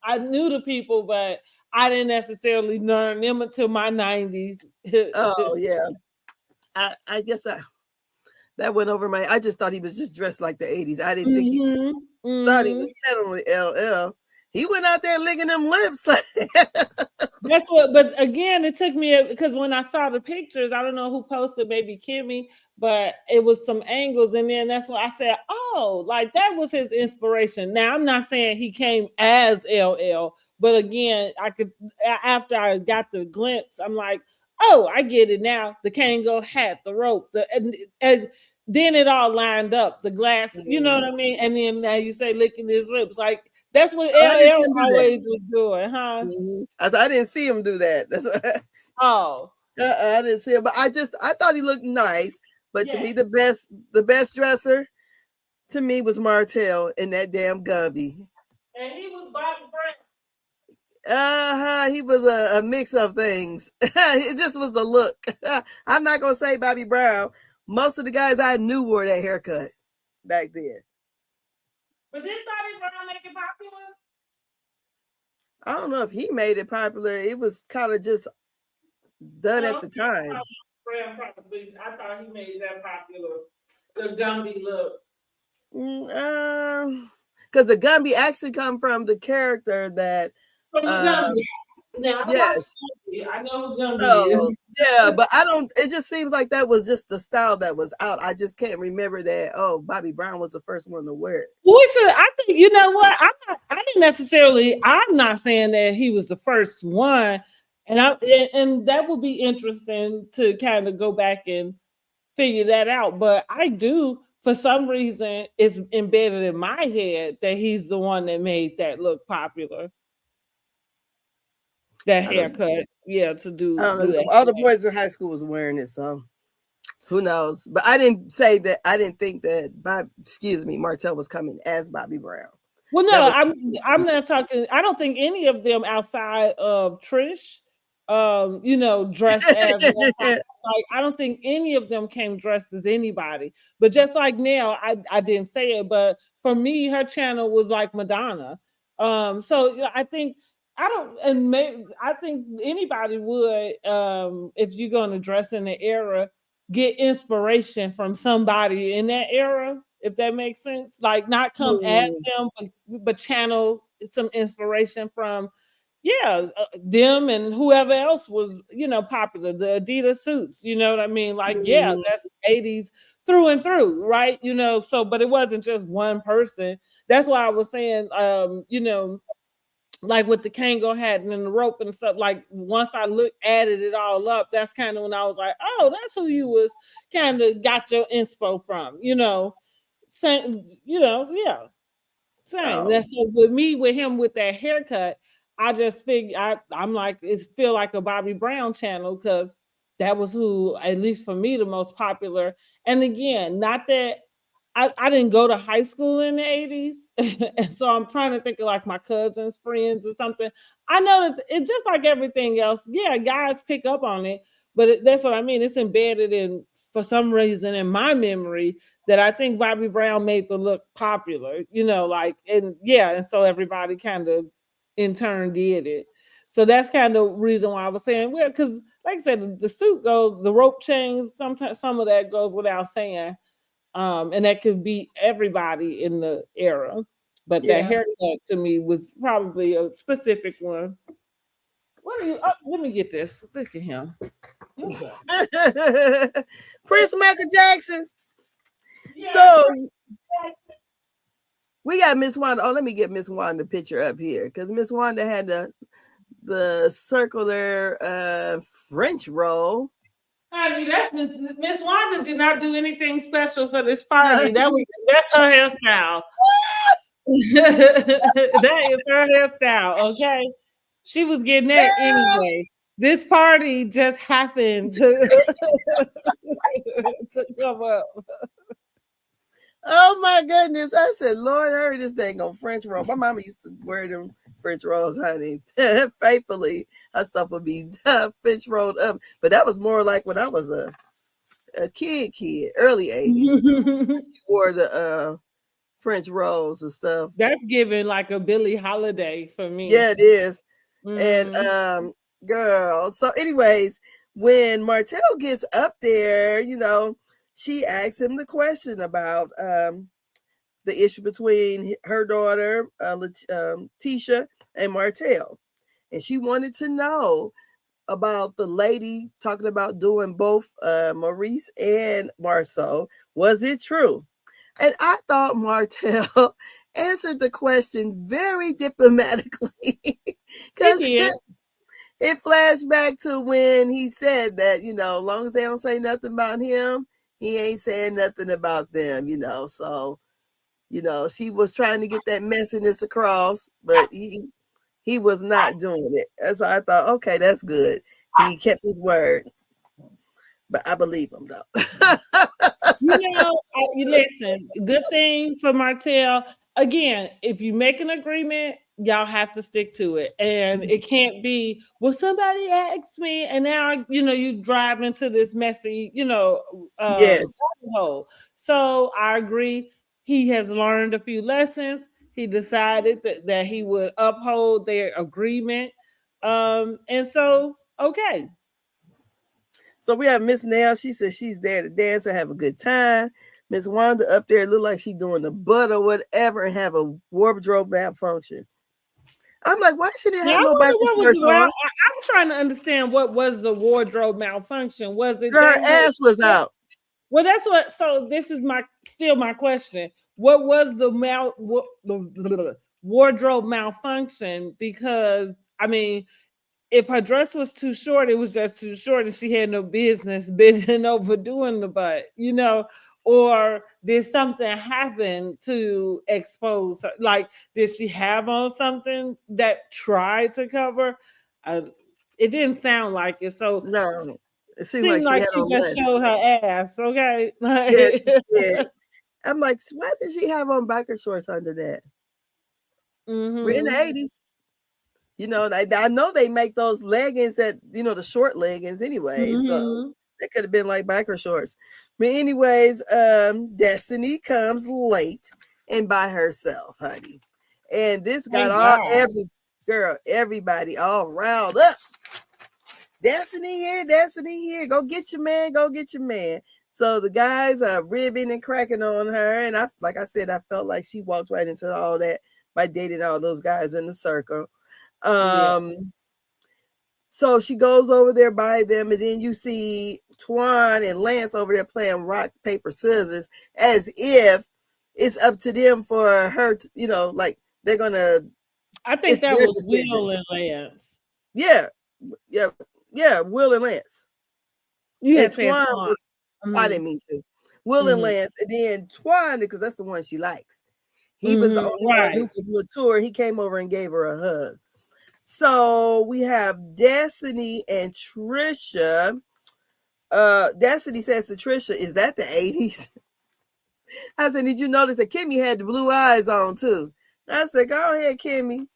I knew the people, but I didn't necessarily learn them until my '90s. Oh yeah. I guess that went over my I just thought he was just dressed like the 80s. I didn't think he hmm thought he hmm was channeling LL. He went out there licking them lips. That's what, but again, it took me because when I saw the pictures, I don't know who posted, maybe Kimmi, but it was some angles, and then that's when I said, "Oh, like that was his inspiration." Now, I'm not saying he came as LL, but again, I could after I got the glimpse, I'm like, "Oh, I get it now." The Kango hat, the rope, and then it all lined up. The glass, you know what I mean? And then now you say licking his lips, like that's what Oh, I didn't LL see him do that. always was doing, huh? I didn't see him do that. That's what Oh, I didn't see him, but I thought he looked nice. But to yeah. me, the best dresser to me was Martell in that damn Gumby. And he was Bobby Brown. He was a mix of things. It just was the look. I'm not gonna say Bobby Brown. Most of the guys I knew wore that haircut back then. But did Bobby Brown make it popular? I don't know if he made it popular. It was kind of just done at No, the time. Brown probably. I thought he made that popular. The Gumby look. Because the Gumby actually come from the character that, From the um, Gumby. Now I watched yes. Gumby. I know who Gumby So is. yeah, but I don't. It just seems like that was just the style that was out. I just can't remember that. Oh, Bobby Brown was the first one to wear it. We should. I think you know what. I'm not. I didn't necessarily. I'm not saying that he was the first one, and that would be interesting to kind of go back and figure that out. But I do, for some reason, it's embedded in my head that he's the one that made that look popular. That I don't. haircut, yeah, to I do don't do know. that All the swag. boys in high school was wearing it, so who knows? But I didn't say that. I didn't think that. Excuse me, Martell was coming as Bobby Brown. Well, That no, was. I'm not talking. I don't think any of them outside of Trish, dressed as like I don't think any of them came dressed as anybody. But just like Nell, I didn't say it, but for me, her channel was like Madonna. So yeah, I think I don't, and maybe I think anybody would, if you're going to dress in the era, get inspiration from somebody in that era, if that makes sense. Like not come as Hmm. them, but channel some inspiration from, yeah, them and whoever else was, popular. The Adidas suits, you know what I mean? Like, yeah, Hmm. that's '80s through and through, right? So, but it wasn't just one person. That's why I was saying, like with the Kango hat and then the rope and stuff, like once I added it all up, that's kind of when I was like, oh, that's who you was kind of got your inspo from, same, yeah, same. Oh, That's so with me with him with that haircut. I just figure I'm like it feel like a Bobby Brown channel because that was who, at least for me, the most popular. And again, not that I didn't go to high school in the 80s. And so I'm trying to think of like my cousins, friends, or something. I know that it's just like everything else. Yeah, guys pick up on it, but that's what I mean. It's embedded in, for some reason, in my memory, that I think Bobby Brown made the look popular, like, and yeah, and so everybody kind of in turn did it. So that's kind of the reason why I was saying, well, because like I said, the suit goes, the rope chains, sometimes some of that goes without saying. And that could be everybody in the era. But that Yeah. haircut to me was probably a specific one. What are you? Oh, let me get this. Look at him. Okay. Prince Michael Jackson. Yeah. So we got Miss Wanda. Oh, let me get Miss Wanda picture up here because Miss Wanda had the circular French roll. Honey, that's Miss Wanda did not do anything special for this party. That's her hairstyle. That is her hairstyle. Okay, she was getting that anyway. This party just happened to come up. Oh my goodness. I said, Lord, I heard this thing on French roll. My mama used to wear them French rolls, honey. Faithfully, her stuff would be French rolled up. But that was more like when I was a kid, early 80s. She wore the French rolls and stuff. That's giving like a Billie Holiday for me. Yeah, it is. Mm-hmm. And girl. So, anyways, when Martell gets up there, she asks him the question about the issue between her daughter, Tisha, and Martell. And she wanted to know about the lady talking about doing both Maurice and Marsau. Was it true? And I thought Martell answered the question very diplomatically because it flashed back to when he said that, as long as they don't say nothing about him, he ain't saying nothing about them, So, she was trying to get that messiness across, but he was not doing it. And so I thought, okay, that's good. He kept his word. But I believe him though. Listen, good thing for Martell. Again, if you make an agreement, y'all have to stick to it. And it can't be, well, somebody asked me, and now, you drive into this messy, Yes. hole. So I agree. He has learned a few lessons. He decided that he would uphold their agreement. And so, okay. So we have Miss Nell. She says she's there to dance and have a good time. Miss Wanda up there look like she's doing the butt or whatever and have a wardrobe malfunction. I'm like, why should it have no biker shorts on? I'm trying to understand what was the wardrobe malfunction. Was it her ass was out? Well, that's what. So this is still my question. What was the wardrobe malfunction? Because I mean, if her dress was too short, it was just too short, and she had no business bending over doing the butt, or did something happen to expose her? Like, did she have on something that tried to cover? It didn't sound like it. So no, it seemed like she just showed her ass. Okay, yes, she did. I'm like, why did she have on biker shorts under that? Mm-hmm. We're in the 80s. I know they make those leggings that, the short leggings anyway. Mm-hmm. So that could have been like biker shorts. But anyways, Destiny comes late and by herself, honey. And this got everybody all riled up. Destiny here. Go get your man. So the guys are ribbing and cracking on her. And like I said, I felt like she walked right into all that by dating all those guys in the circle. So she goes over there by them, and then you see Twan and Lance over there playing rock, paper, scissors, as if it's up to them for her to, like they're gonna. I think that was Will and Lance. Yeah, Will and Lance. You had Twan. I didn't mean to. Will and Lance, and then Twan, because that's the one she likes. He was the only one who was mature. He came over and gave her a hug. So we have Destiny and Trisha. Destiny says to Trisha, is that the 80s? I said, did you notice that Kimmi had the blue eyes on too? I said, go ahead, Kimmi.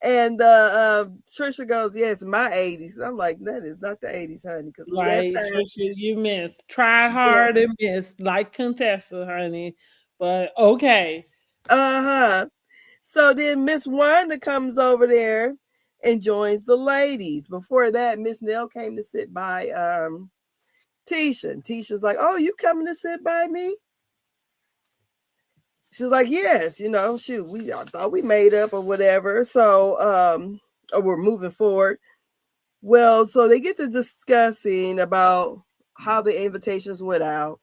And Trisha goes, yes, my 80s. I'm like, that is not the 80s, honey. Because left Like, eye, Trisha, you missed. Tried yeah. hard and missed, like Contessa, honey. But okay. Uh-huh. So then Miss Wanda comes over there and joins the ladies. Before that, Miss Nell came to sit by Tisha. And Tisha's like, oh, you coming to sit by me? She's like, yes, shoot, I thought we made up or whatever. So or we're moving forward. Well, so they get to discussing about how the invitations went out,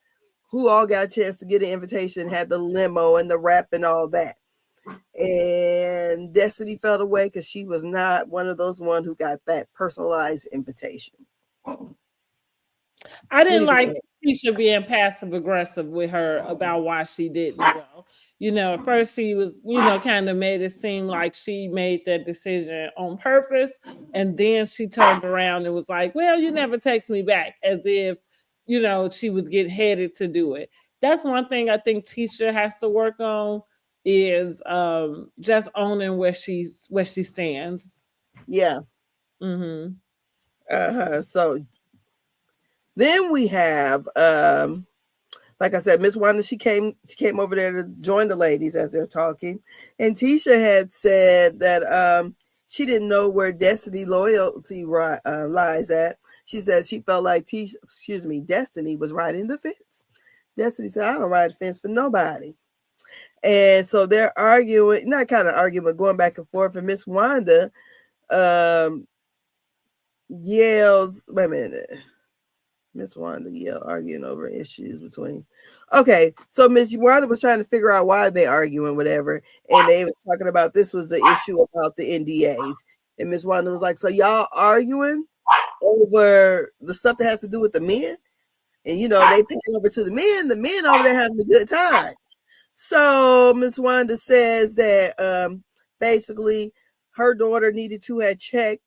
who all got a chance to get an invitation, had the limo and the rap and all that. And Destiny fell away because she was not one of those one who got that personalized invitation. I didn't like Tisha being passive aggressive with her about why she didn't go. At first she was, kind of made it seem like she made that decision on purpose. And then she turned around and was like, well, you never text me back, as if, she was getting headed to do it. That's one thing I think Tisha has to work on, is just owning where she stands. Yeah. Mm-hmm. So then we have like I said, Miss Wanda, she came over there to join the ladies as they're talking. And Tisha had said that she didn't know where Destiny loyalty lies at. She said she felt like Destiny was riding the fence. Destiny said, I don't ride the fence for nobody. And so they're arguing, not kind of arguing, but going back and forth. And Miss Wanda yells, wait a minute. Miss Wanda arguing over issues between. Okay, so Miss Wanda was trying to figure out why they arguing, whatever, and they was talking about this was the issue about the NDAs, and Miss Wanda was like, "So y'all arguing over the stuff that has to do with the men, and they pay over to the men over there having a good time." So Miss Wanda says that basically her daughter needed to have checked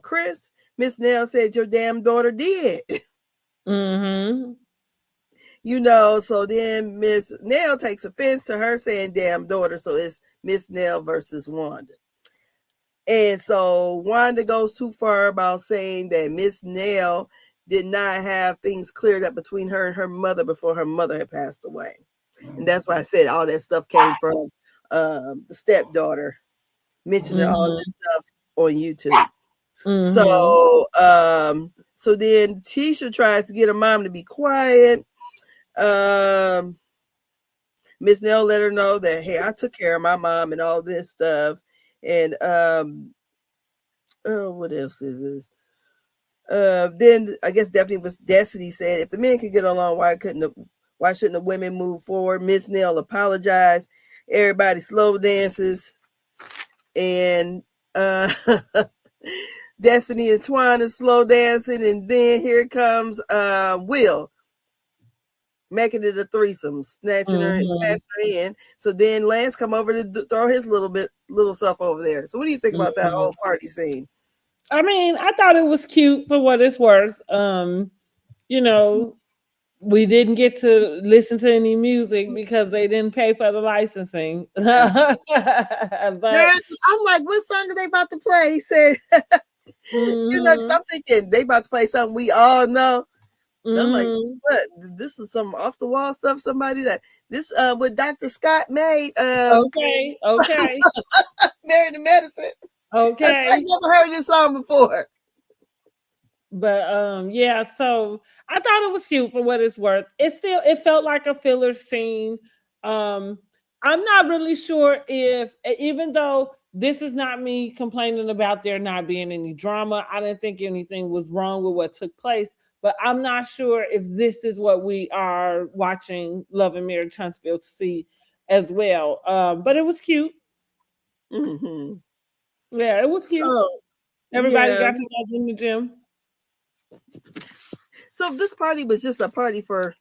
Chris. Miss Nell said your damn daughter did. Mm-hmm. So then Miss Nell takes offense to her saying damn daughter. So it's Miss Nell versus Wanda. And so Wanda goes too far about saying that Miss Nell did not have things cleared up between her and her mother before her mother had passed away. And that's why I said all that stuff came from the stepdaughter mentioning all this stuff on YouTube. Mm-hmm. So then Tisha tries to get her mom to be quiet. Miss Nell let her know that, hey, I took care of my mom and all this stuff. And what else is this? Then I guess Destiny said, if the men could get along, why shouldn't the women move forward? Miss Nell apologized. Everybody slow dances. And Destiny and Twan is slow dancing, and then here comes Will making it a threesome, snatching her and smashing her in. So then Lance come over to throw his little stuff over there. So what do you think about that whole party scene? I mean, I thought it was cute for what it's worth. We didn't get to listen to any music because they didn't pay for the licensing. But I'm like, what song are they about to play? He said, cause I'm thinking they about to play something we all know. Mm-hmm. I'm like, what? This was some off the wall stuff. Somebody that this what Dr. Scott made. Okay. Married to Medicine. Okay. I never heard this song before. But yeah, so I thought it was cute for what it's worth. It felt like a filler scene. I'm not really sure if, even though this is not me complaining about there not being any drama, I didn't think anything was wrong with what took place, but I'm not sure if this is what we are watching Love and Marriage Huntsville to see as well. But it was cute. Mm-hmm. Yeah, it was cute. Everybody got together in the gym. So this party was just a party for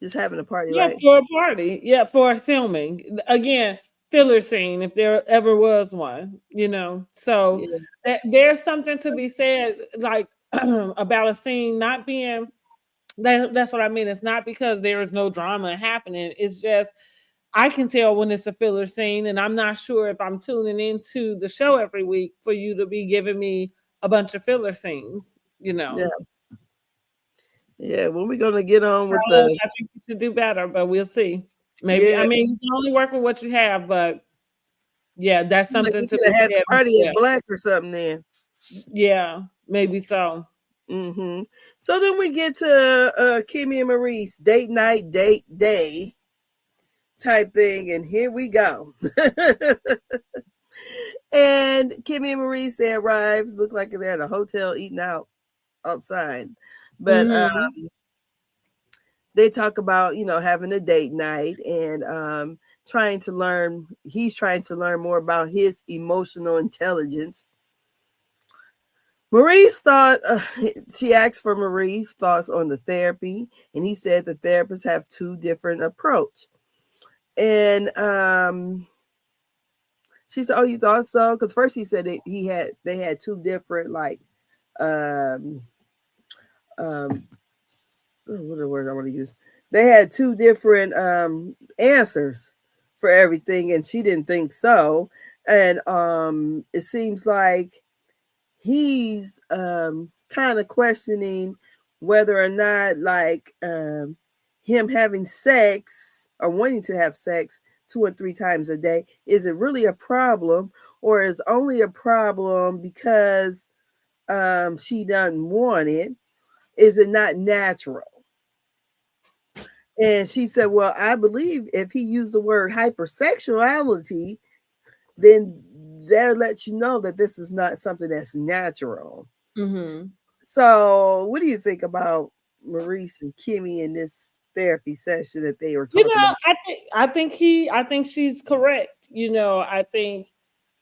just having a party, right? For a party. Yeah, for filming. Again, filler scene, if there ever was one, So there's something to be said, like, about a scene not being That's what I mean. It's not because there is no drama happening. It's just I can tell when it's a filler scene, and I'm not sure if I'm tuning into the show every week for you to be giving me a bunch of filler scenes. You Yeah. know, Yeah. When we gonna get on with Carlos, the I think you should do better, but we'll see. Maybe yeah, I mean you can only work with what you have, but yeah, that's like something you to could be have had the said. party Yeah, at Black or something then. yeah, maybe so. So then we get to Kimmi and Maurice, date night, date day type thing, and here we go. And Kimmi and Maurice, they arrive, look like they're at a hotel eating out outside. But Hmm. they talk about, having a date night and trying to learn, he's trying to learn more about his emotional intelligence. Maurice thought, she asked for Maurice's thoughts on the therapy, and he said the therapists have two different approach. And she said, "Oh, you thought so?" Because first he said they had two different like um what are the words I want to use? They had two different answers for everything, and she didn't think so. And it seems like he's kind of questioning whether or not like him having sex or wanting to have sex 2 or 3 times a day is it really a problem, or is only a problem because she doesn't want it? Is it not natural? And she said, well, I believe if he used the word hypersexuality, then that lets you know that this is not something that's natural. Hmm. So, what do you think about Maurice and Kimmi in this therapy session that they were You talking know, about? I think she's correct. You know, I think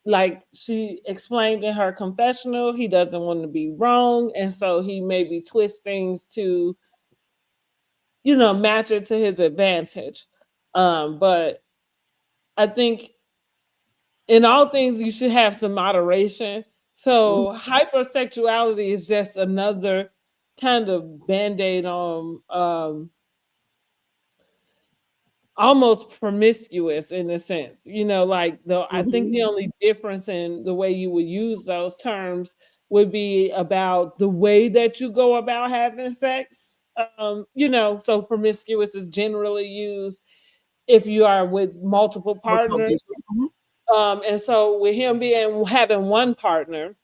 like she explained in her confessional, he doesn't want to be wrong, and so he maybe twists things to match it to his advantage. But I think in all things you should have some moderation. So hypersexuality is just another kind of band-aid on almost promiscuous in a sense. Like I think the Mm-hmm. only difference in the way you would use those terms would be about the way that you go about having sex. So promiscuous is generally used if you are with multiple Multiple partners. people. Mhm. And so with him being having one partner,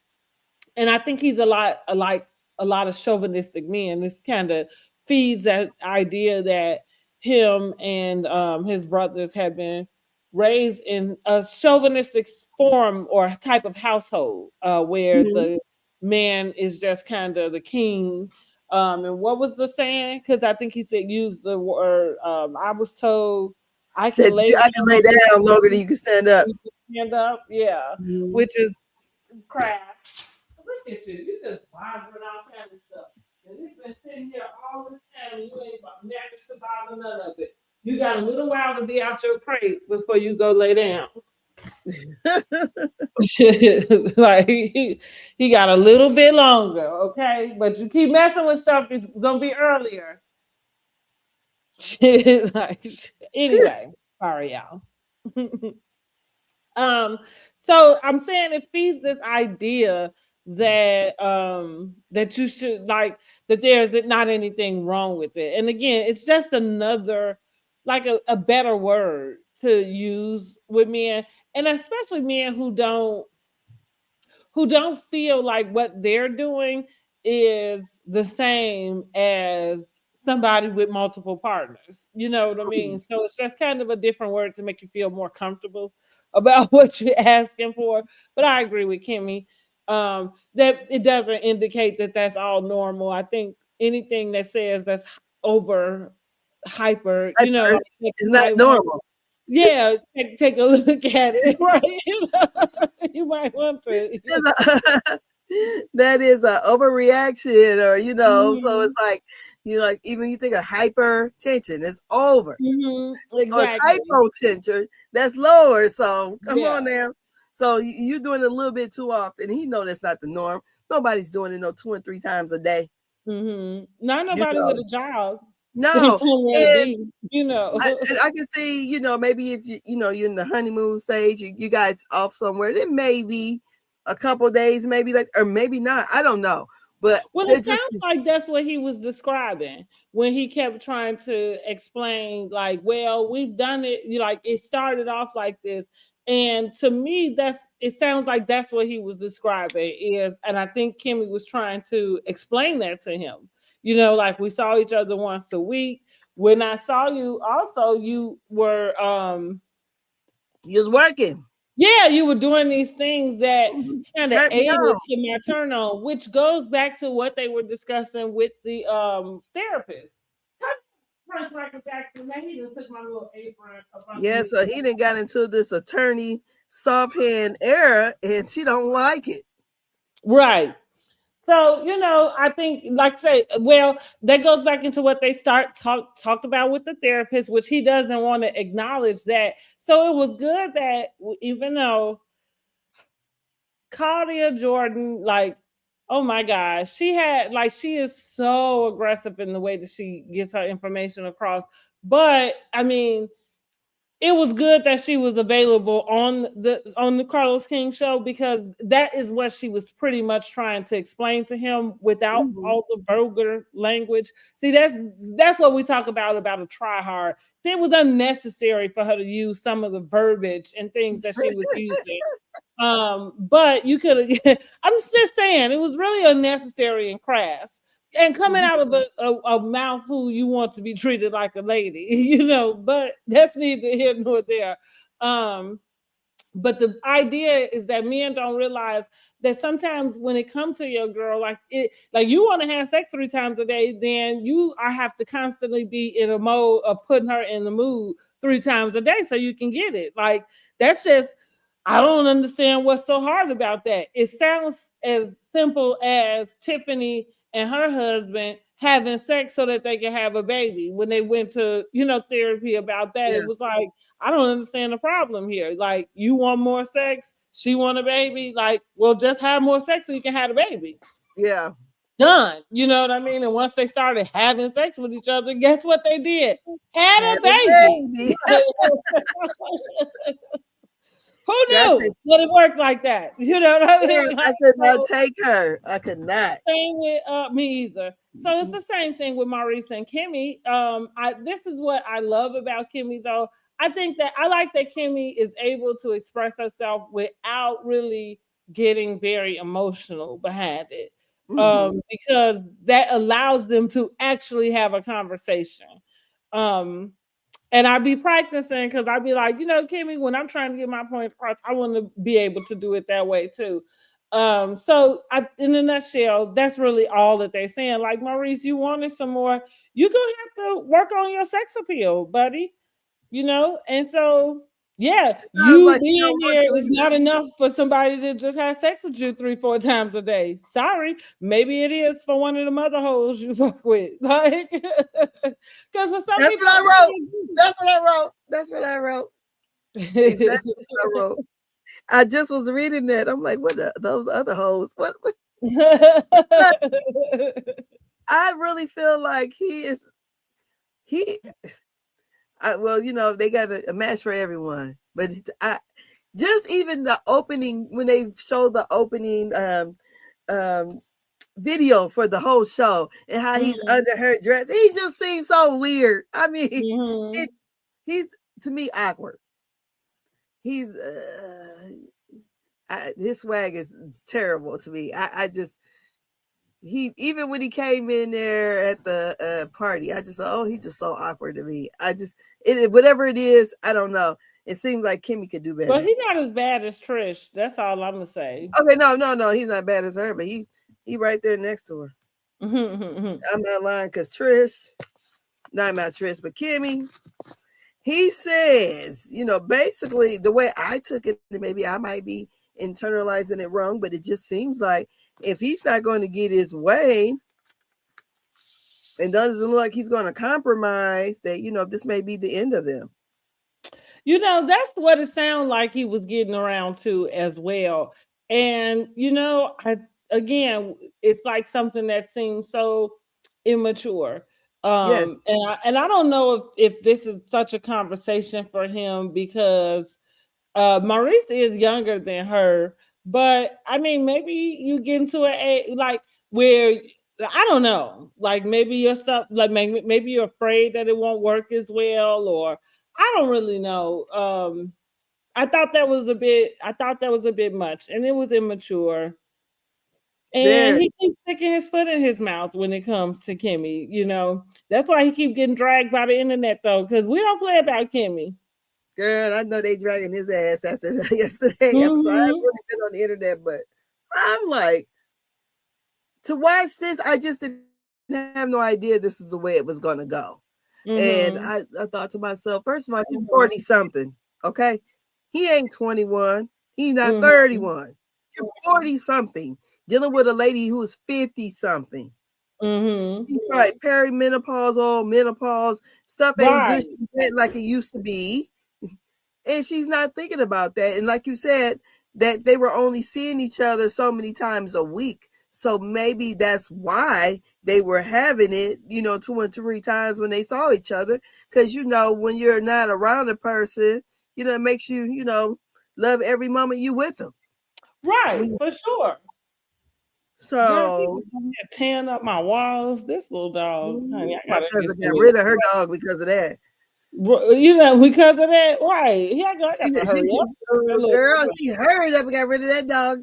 and I think he's a lot like a lot of chauvinistic men. This kind of feeds that idea that him and his brothers have been raised in a chauvinistic form or type of household where Mhm. the man is just kind of the king. And what was the saying? Because I think he said use the word. I was told I can That lay I can down lay longer down longer than you can stand up. than you can stand up. Yeah, Mhm. which is craft. Look at you. You just bothering all kind of stuff. And it's been sitting here all this time and you ain't managed to bother none of it. You got a little while to be out your crate before you go lay down. Like he got a little bit longer, okay? But you keep messing with stuff, it's gonna be earlier. Like anyway, sorry y'all. Um, so I'm saying it feeds this idea that you should like that there's not anything wrong with it. And again, it's just another like a better word to use with men, and especially men who don't feel like what they're doing is the same as somebody with multiple partners. You know what I mean? So it's just kind of a different word to make you feel more comfortable about what you're asking for. But I agree with Kimmy that it doesn't indicate that that's all normal. I think anything that says that's over hyper, Hyper like is you not might want normal. yeah, take a look at it, right? You might want to. That is a overreaction, or so it's Mhm, like like even you think of hypertension, it's over. mhm, Or it's exactly. hypotension, that's lower. So come Yeah. on now. So you're doing it a little bit too often. He know that's not the norm. Nobody's doing it no 2 and 3 times a day. Not You nobody with know, a job and no, somewhere to and be, you know. I can see, maybe if you're in the honeymoon stage, you guys off somewhere, then maybe a couple days, maybe like, or maybe not. I don't know, but Well, it to just sounds like that's what he was describing when he kept trying to explain, like, well, we've done it. Like, it started off like this. And to me, it sounds like that's what he was describing is, and I think Kimmi was trying to explain that to him. Like we saw each other once a week. When I saw you, also you were you was working, yeah, you were doing these things that kind of turn me aided on. to my turn on, which goes back to what they were discussing with the therapist. Prince Michael Jackson, man, he just took my little apron up Yeah, underneath. so he didn't got into this attorney soft hand era, and she don't like it. Right. So, I think, like I say, well, that goes back into what they talked about with the therapist, which he doesn't want to acknowledge that. So it was good that even though Claudia Jordan, like, oh my gosh, she is so aggressive in the way that she gets her information across. But I mean, it was good that she was available on the CarlosKing show, because that is what she was pretty much trying to explain to him without Mhm. all the vulgar language. See, that's what we talk about a try hard. It was unnecessary for her to use some of the verbiage and things that she was using. But you could have I'm just saying it was really unnecessary and crass. And coming out of a mouth who you want to be treated like a lady, but that's neither here nor there. Um, but the idea is that men don't realize that sometimes when it comes to your girl, like you want to have sex 3 times a day, then you are have to constantly be in a mode of putting her in the mood 3 times a day so you can get it. Like that's just, I don't understand what's so hard about that. It sounds as simple as Tiffany and her husband having sex so that they can have a baby. When they went to, therapy about that, Yeah, it was like, I don't understand the problem here. Like, you want more sex, she want a baby. Like, well, just have more sex so you can have a baby. yeah. Done. You know what I mean? And once they started having sex with each other, guess what they did? Had Had a a baby. baby. Who That's knew it. that it worked like that? You know what I Man, mean? I could not So, take her. I could not. same with me either. So it's the same thing with Maurice and Kimmi. This is what I love about Kimmi, though. I think that I like that Kimmi is able to express herself without really getting very emotional behind it, Hmm. because that allows them to actually have a conversation. Um, and I'd be practicing because I'd be like, Kimmi, when I'm trying to get my point across, I want to be able to do it that way too. In a nutshell, that's really all that they're saying. Like, Maurice, you wanted some more, you're gonna have to work on your sex appeal, buddy. And so yeah, I was you like, you know being what, here is Selena? not enough for somebody to just have sex with you 3-4 times a day. Sorry, maybe it is for one of the mother hoes you fuck with, like, because for some That's people what I wrote. That's what I wrote. That's what I wrote. Exactly what I wrote. I just was reading that. I'm like, what those other hoes? What? I really feel like he. Well, they got a match for everyone, but I just even the opening when they showed the opening um video for the whole show and how he's Mhm, under her dress. He just seems so weird. I mean, mhm. it he's to me awkward. He's his swag is terrible to me. I just he even when he came in there at the party, I just thought, oh, he's just so awkward to me. I just whatever it is, I don't know. It seems like Kimmi could do But better. he's not as bad as Trish. That's all I'm gonna say. Okay, no, he's not bad as her, but he right there next to her. Mhm, I'm not lying because Trish, not Trish, but Kimmi, he says, basically the way I took it, maybe I might be internalizing it wrong, but it just seems like if he's not going to get his way and doesn't look like he's going to compromise, that, this may be the end of them. that's what it sounded like he was getting around to as well. And again, it's like something that seems so immature. Yes, And I don't know if this is such a conversation for him because Maurice is younger than her, but I mean, maybe you get into like where I don't know, like maybe your stuff, like maybe you're afraid that it won't work as well, or I don't really know. I thought that was a bit much, and it was immature. And very he keeps sticking his foot in his mouth when it comes to Kimmi. That's why he keep getting dragged by the internet though, because we don't play about Kimmi. girl. I know they dragging his ass after yesterday episode. I haven't Hmm. really been on the internet, but I'm like, to watch this, I just didn't have no idea this is the way it was going to go. And I Hmm. thought to myself, first of all, he's 40 Hmm. something. Okay. He ain't 21. He's not Hmm. 31. You're 40 something. Dealing with a lady who's 50 something. Hmm. She's right. Perimenopausal, menopause. Stuff ain't good Right. like it used to be. And she's not thinking about that. And like you said, that they were only seeing each other so many times a week. So maybe that's why they were having it, 2 and 3 times when they saw each other. Because, when you're not around a person, it makes you, love every moment you with them. Right, for sure. Girl, So people come here tearing up my walls. This little dog, honey, I my gotta get cousin some got of this rid of her spray. dog because of that. Because of that, right? Yeah, I got to hurry up. That little Girl, she hurried up and got rid of that dog.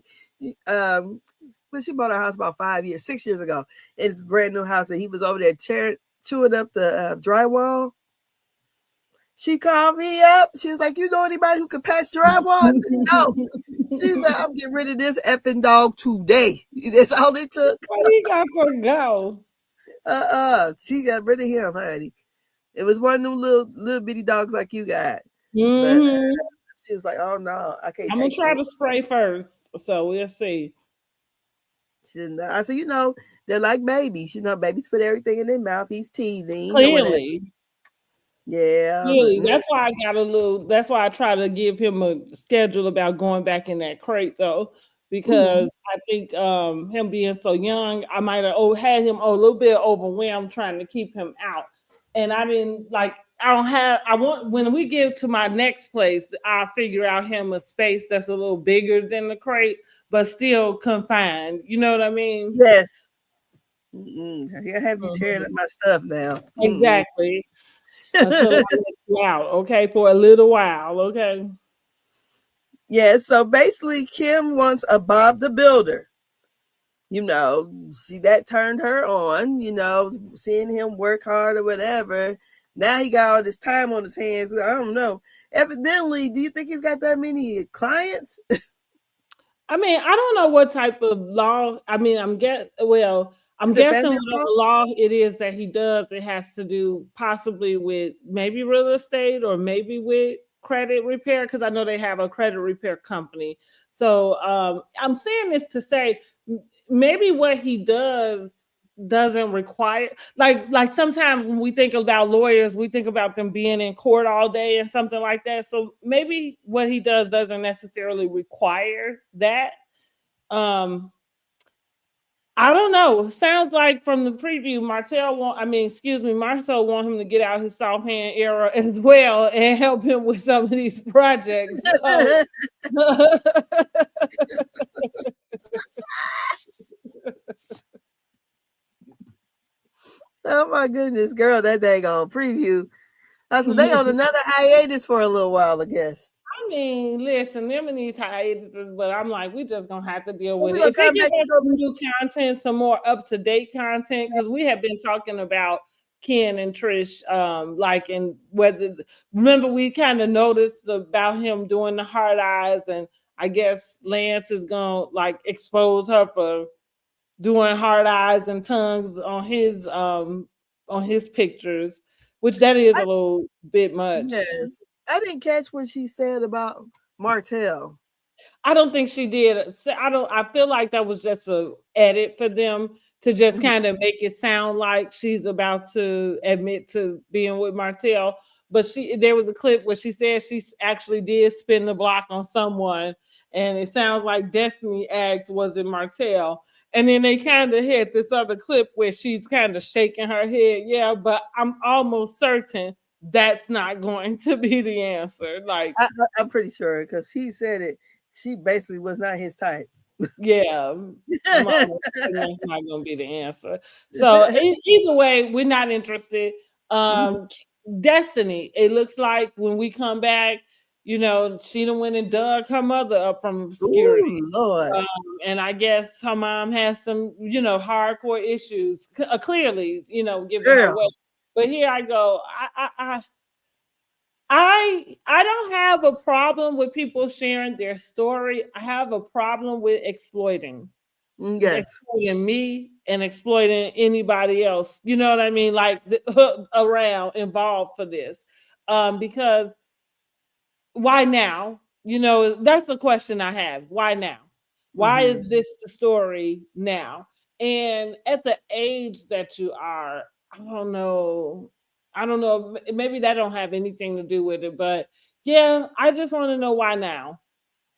When she bought our house about 5 years, 6 years ago, it's a brand new house, and he was over there chewing up the drywall. She called me up. She was like, "You know anybody who can patch drywall?" I said, "No." She's like, "I'm getting rid of this effing dog today." That's all it took. Where he got to go? She got rid of him, honey. It was one of them little bitty dogs like you got, but Hmm. she was like, "Oh no, I can't I'm gonna take try it." to spray first, so we'll see. She didn't know. I said, they're like babies. Babies put everything in their mouth. He's teething or whatever. Clearly, Yeah, but clearly, that's why I got a little. That's why I try to give him a schedule about going back in that crate, though, mhm. because I think him being so young, I might have had him a little bit overwhelmed trying to keep him out, and I didn't like. I don't have. I want when we get to my next place, I'll figure out him a space that's a little bigger than the crate, but still confined. You know what I mean? Yes. I have you tearing up Mhm. my stuff now. Exactly. Until I let you out, okay, for a little while, okay. Yeah, so basically, Kim wants a Bob the Builder. She that turned her on, seeing him work hard or whatever. Now he got all this time on his hands. I don't know. Evidently, do you think he's got that many clients? I mean, I don't know what type of law. I mean, I'm guessing Defendant whatever law? law it is that he does, it has to do possibly with maybe real estate or maybe with credit repair because I know they have a credit repair company. So I'm saying this to say maybe what he does doesn't require like sometimes when we think about lawyers we think about them being in court all day and something like that, so maybe what he does doesn't necessarily require that. um I don't know. Sounds like from the preview, Marcel want him to get out his soft hand era as well and help him with some of these projects. So Oh my goodness, girl, that dang on preview. I said they on another hiatus for a little while, I guess. I mean, listen, them and these hiatuses, but I'm like, we just gonna have to deal So with we're it. gonna If they come give back and us go some new content, some more up to date content, because we have been talking about Ken and Trish, like, and whether remember we kind of noticed about him doing the hard eyes, and I guess Lance is gonna like expose her for doing hard eyes and tongues on his pictures, which that is a little bit much. yes. I didn't catch what she said about Martell. I don't think she did. I don't. I feel like that was just a edit for them to just Mhm. kind of make it sound like she's about to admit to being with Martell. But there was a clip where she said she actually did spin the block on someone, And it sounds like Destiny asked, was it Martell? And then they kind of had this other clip where she's kind of shaking her head. Yeah, but I'm almost certain that's not going to be the answer. Like, I'm pretty sure because he said it. She basically was not his type. yeah, I'm almost certain that's not going to be the answer. So either way, we're not interested. Destiny, it looks like when we come back, you know, she done went and dug her mother up from obscurity. Ooh, Lord. And I guess her mom has some, you know, hardcore issues, clearly, you know, giving her Girl. away. But here I go. I don't have a problem with people sharing their story. I have a problem with exploiting. Yes. Exploiting me and exploiting anybody else. You know what I mean? Like around involved for this. Because why now? You know, that's the question I have. Why now? Why is this the story now? And at the age that you are, I don't know. I don't know. Maybe that don't have anything to do with it, but yeah, I just want to know why now.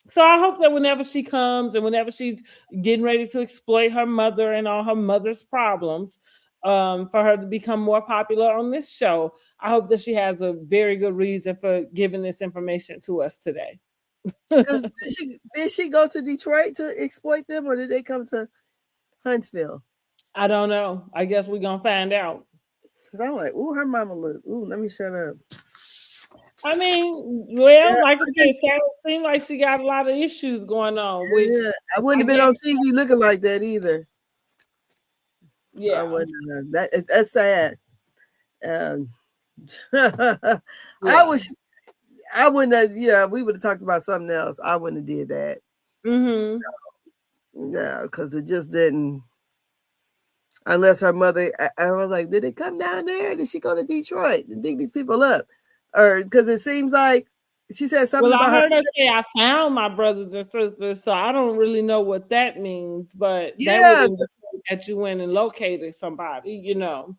So I hope that whenever she comes and whenever she's getting ready to exploit her mother and all her mother's problems, for her to become more popular on this show, I hope that she has a very good reason for giving this information to us today. Did she go to Detroit to exploit them, or did they come to Huntsville? I don't know. I guess we're gonna find out. Because I'm like, ooh, her mama look. Ooh, let me shut up. I mean, well, Yeah, like I said, it seems like she got a lot of issues going on. Which I wouldn't have been on TV looking like that either. Yeah, I wouldn't. That's sad. I wish I wouldn't have. Yeah, we would have talked about something else. I wouldn't have did that. Yeah, because it just didn't. Unless her mother, I was like, did it come down there? Did she go to Detroit and dig these people up? Or because it seems like she said something well, about I heard her say I found my brothers and sisters, so I don't really know what that means, but that would indicate that you went and located somebody, you know.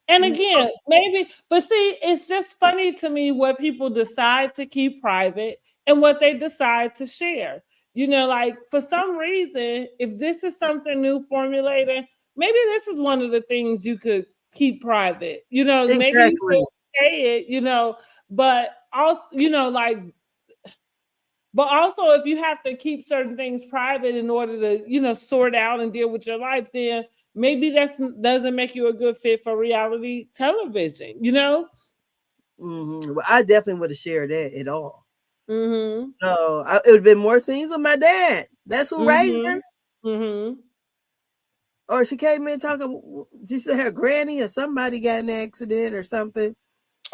And again, maybe, but see, it's just funny to me what people decide to keep private and what they decide to share. You know, like for some reason, if this is something new formulated, maybe this is one of the things you could keep private. You know, maybe you could say it, you know, but also, you know, like, but also if you have to keep certain things private in order to, you know, sort out and deal with your life, then maybe that doesn't make you a good fit for reality television, you know? Well, I definitely would have shared that at all. Mm-hmm. No, it would have been more scenes with my dad. That's who raised her. Mm-hmm. Or she came in talking, she said her granny or somebody got in an accident or something.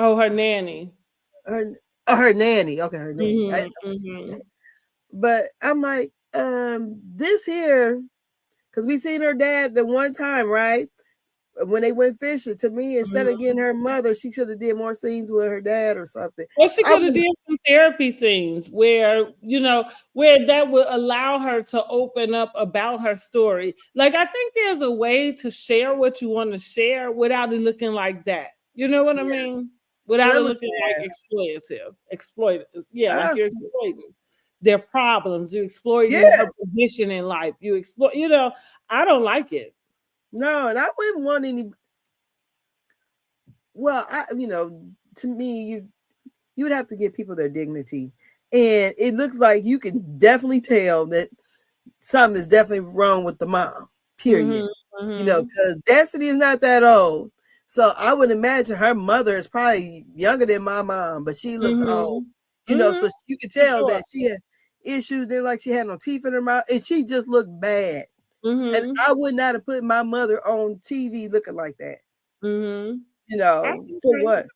Oh, her nanny. Her nanny. Okay, her nanny. Mm-hmm. I didn't know what she said. But I'm like, this here, because we seen her dad the one time, right? When they went fishing, to me, instead of getting her mother, she should have did more scenes with her dad or something. Well, she could have did some therapy scenes where, you know, where that would allow her to open up about her story. Like, I think there's a way to share what you want to share without it looking like that. You know what I mean? Without it looking like exploitative. Yeah, like you're exploiting their problems. You're exploiting her position in life. You exploit, you know, I don't like it. No, and I wouldn't want any. Well, you know, to me, you would have to give people their dignity, and it looks like you can definitely tell that something is definitely wrong with the mom. Period. You know, because Destiny is not that old, so I would imagine her mother is probably younger than my mom, but she looks old. You know, so you can tell that she had issues. Then, like she had no teeth in her mouth, and she just looked bad. And I would not have put my mother on TV looking like that. You know, for what?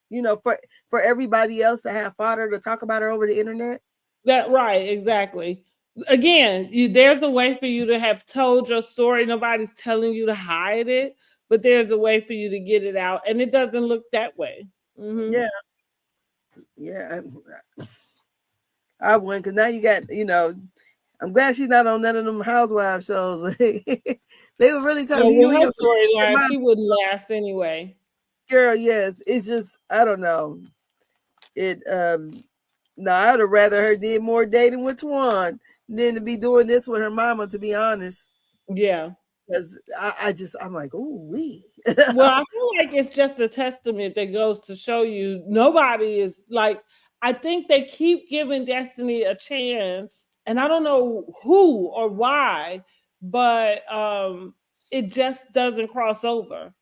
You know, for everybody else to have fodder to talk about her over the internet. That right, exactly. Again, there's a way for you to have told your story. Nobody's telling you to hide it, but there's a way for you to get it out, and it doesn't look that way. Yeah, yeah. I wouldn't, because now you got, you know, I'm glad she's not on none of them housewives shows. They were really telling you her storyline, she wouldn't last anyway. Girl, yes. It's just, I don't know. It No, I'd have rather her did more dating with Twan than to be doing this with her mama, to be honest. Yeah. Because I'm like, ooh, wee. Well, I feel like it's just a testament that goes to show you nobody is like, I think they keep giving Destiny a chance, and I don't know who or why, but it just doesn't cross over.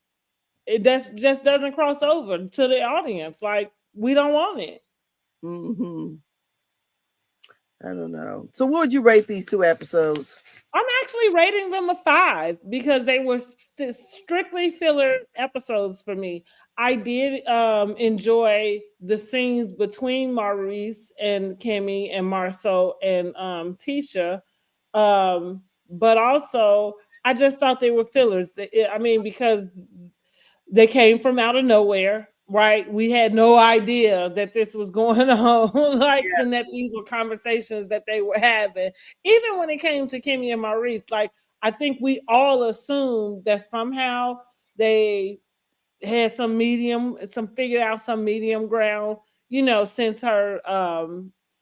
Just doesn't cross over to the audience. Like, we don't want it. Hmm. I don't know. So, what would you rate these 2 episodes? I'm actually rating them a 5 because they were strictly filler episodes for me. I did enjoy the scenes between Maurice and Kimmi and Marsau and Tisha, but also I just thought they were fillers. I mean, because they came from out of nowhere, right? We had no idea that this was going on, like, Yeah. and that these were conversations that they were having. Even when it came to Kimmi and Maurice, like, I think we all assumed that somehow they had figured out some medium ground, since her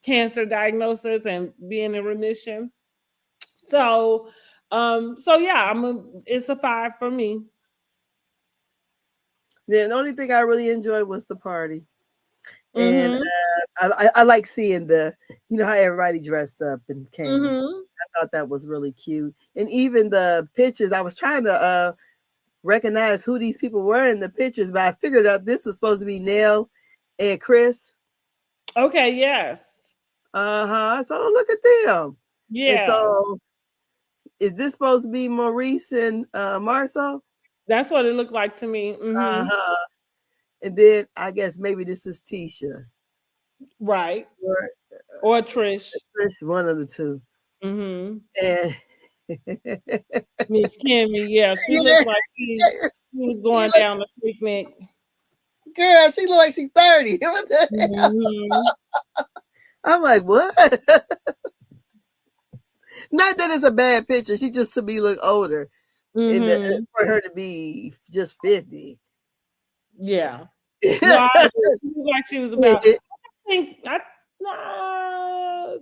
cancer diagnosis and being in remission. So yeah, it's a 5 for me. The only thing I really enjoyed was the party. And Mm-hmm. I like seeing how everybody dressed up and came. Mm-hmm. I thought that was really cute. And even the pictures, I was trying to recognize who these people were in the pictures, but I figured out this was supposed to be Nell and Chris. Okay, yes. Uh-huh. So look at them. And Yeah. so is this supposed to be Maurice and Marsau? That's what it looked like to me. Mm-hmm. Uh-huh. And then I guess maybe this is Tisha. Right. Or Or Trish. Chris, one of the two. Mm-hmm. And Miss Kimmi, yeah, she yeah, looked like she was going look, down the picnic. girl, she look like she's 30. What the hell? Mm-hmm. I'm like, what? Not that it's a bad picture. She just to me look older. And Mm-hmm. for her to be just 50. Yeah. No, I agree. She looked like she was about, I'm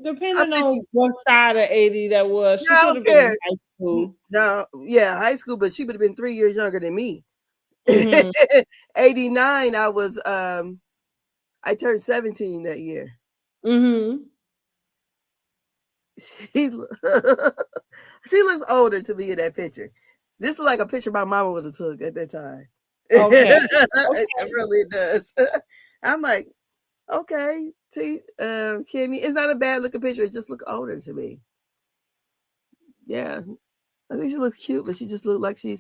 depending 50. on what side of 80 that was, No, she I could don't have been in care. high school. No, yeah, high school, but she would have been 3 years younger than me. Mm-hmm. 89, I turned 17 that year. Mm-hmm. She, she looks older to me in that picture. This is like a picture my mama would have took at that time. Okay. It really does. I'm like, okay, Kimmi, it's not a bad looking picture. It just looks older to me. Yeah, I think she looks cute, but she just looks like she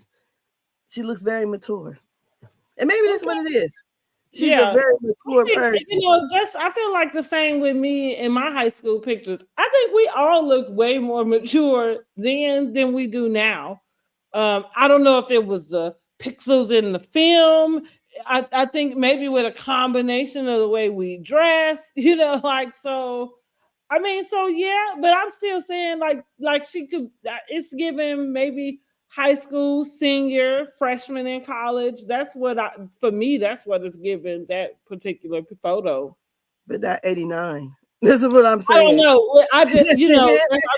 looks very mature. And maybe that's Okay. what it is. She's a Yeah. very mature person. Just I feel like the same with me in my high school pictures. I think we all look way more mature then than we do now. I don't know if it was the pixels in the film. I think maybe with a combination of the way we dress, like so. I mean, so yeah, but I'm still saying like she could. It's given maybe high school, senior, freshman in college. That's what for me. That's what it's given that particular photo. But not 89. This is what I'm I don't saying. know. I just I'm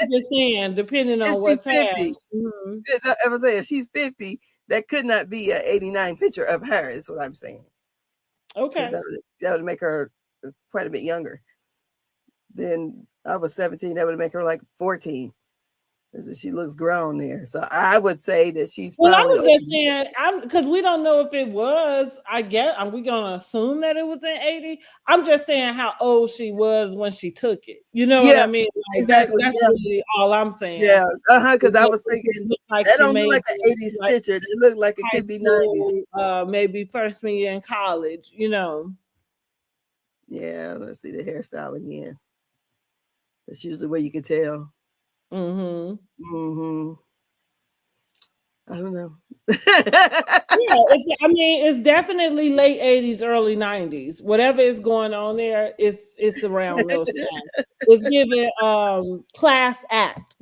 just saying, depending If on she's what's 50, happened. Mm-hmm. I'm saying if she's 50, that could not be an 89 picture of her, is what I'm saying. Because Okay. that would make her quite a bit younger. Then I was 17, that would make her like 14. She looks grown there. So I would say that she's Well, I probably was just saying, because we don't know if it was. I guess are we gonna assume that it was in 80? I'm just saying how old she was when she took it. You know what yeah, I mean? Like exactly. that's Yeah. really all I'm saying. Yeah. Because I was thinking Looked like that she don't look made like an 80s like picture. It looked like it high could be 90s. school, maybe freshman year in college. Yeah, let's see the hairstyle again. That's usually where you can tell. Mm-hmm. Mm-hmm. I don't know. Yeah, I mean, it's definitely late 80s, early 90s. Whatever is going on there, it's around those times. It's giving class act,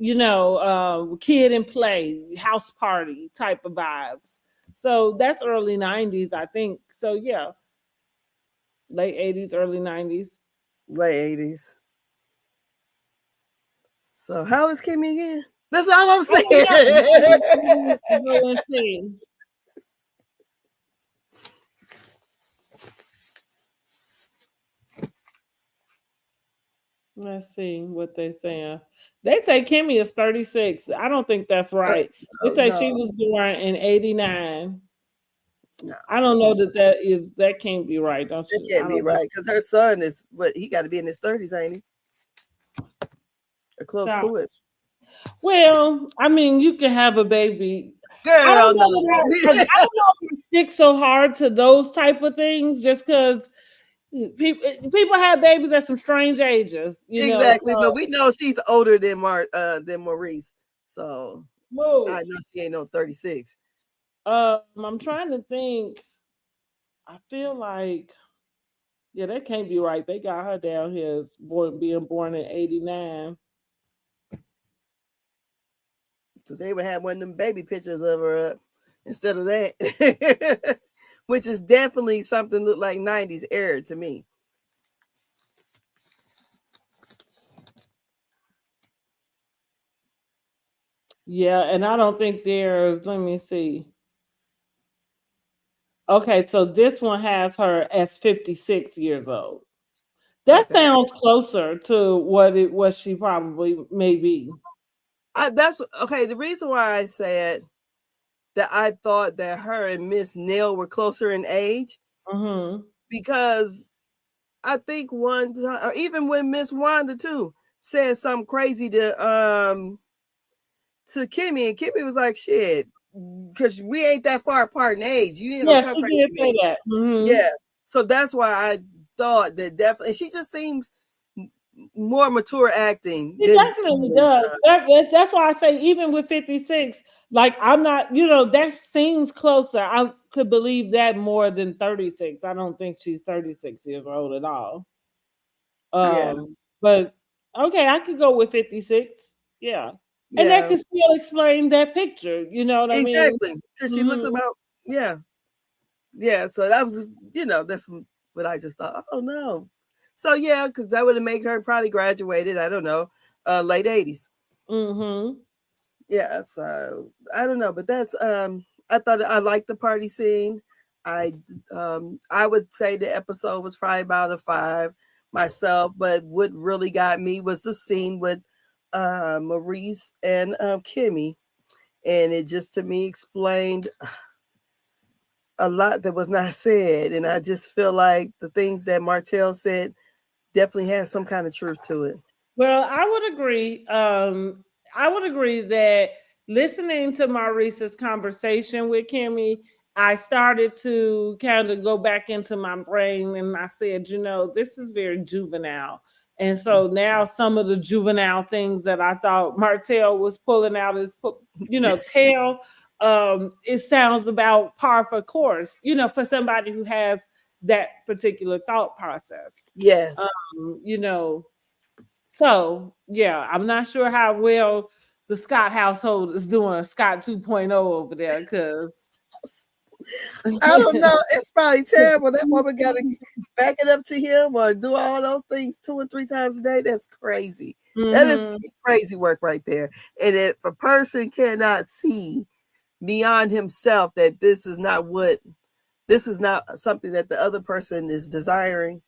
kid and play, house party type of vibes. So that's early 90s, I think. So yeah, late 80s, early 90s. late 80s. So how is Kimmi again? That's all I'm I don't saying. know. Go and see. Let's see what they saying. They say Kimmi is 36. I don't think that's right. They Oh, say no, she was born in 89. no, I don't know that can't be right, don't that you? I can't be don't think right because her son is what he got to be in his 30s, ain't he? Or close so. to it. Well, I mean, you can have a baby. I Girl, don't no. know I don't know if you stick so hard to those type of things just because people have babies at some strange ages, you know. Exactly, but we know she's older than Maurice, so I Whoa. know she ain't no 36. I'm trying to think. I feel like yeah, that can't be right. They got her down here as being born in 89. Because they would have one of them baby pictures of her up instead of that, which is definitely something look like 90s era to me. Yeah, and I don't think there's. Let me see. Okay, so this one has her as 56 years old. That Okay, sounds closer to what she probably may be. that's okay. The reason why I said that I thought that her and Miss Nell were closer in age Mm-hmm. because I think one time, or even when Miss Wanda too said something crazy to Kimmi, and Kimmi was like, "Shit, because we ain't that far apart in age. You ain't gonna Yeah, talk she crazy did to say me." that. Mm-hmm. Yeah, so that's why I thought that definitely. She just seems more mature acting She than definitely does. That's why I say even with 56, like I'm not, that seems closer. I could believe that more than 36. I don't think she's 36 years old at all. yeah, But okay, I could go with 56. Yeah. And that yeah, could still explain that picture. You know what I mean? exactly. Because she looks Mm-hmm. about yeah, yeah. So that was that's what I just thought. Oh no, so yeah, because that would have made her probably graduated. I don't know, late 80s. Mm-hmm. Yeah, so I don't know, but that's I thought I liked the party scene. I would say the episode was probably about a 5 myself, but what really got me was the scene with Maurice and Kimmi, and it just to me explained a lot that was not said, and I just feel like the things that Martell said definitely had some kind of truth to it. Well, I would agree. I would agree that listening to Maurice's conversation with Kimmi, I started to kind of go back into my brain and I said, this is very juvenile. And so now some of the juvenile things that I thought Martell was pulling out his, tail, it sounds about par for course, for somebody who has that particular thought process. Yes. Um, you know, so yeah, I'm not sure how well the Scott household is doing Scott 2.0 over there because I don't know. It's probably terrible. That woman got to back it up to him or do all those things 2 and 3 times a day. That's crazy. That is mm-hmm. crazy work right there. And if a person cannot see beyond himself that this is not something that the other person is desiring,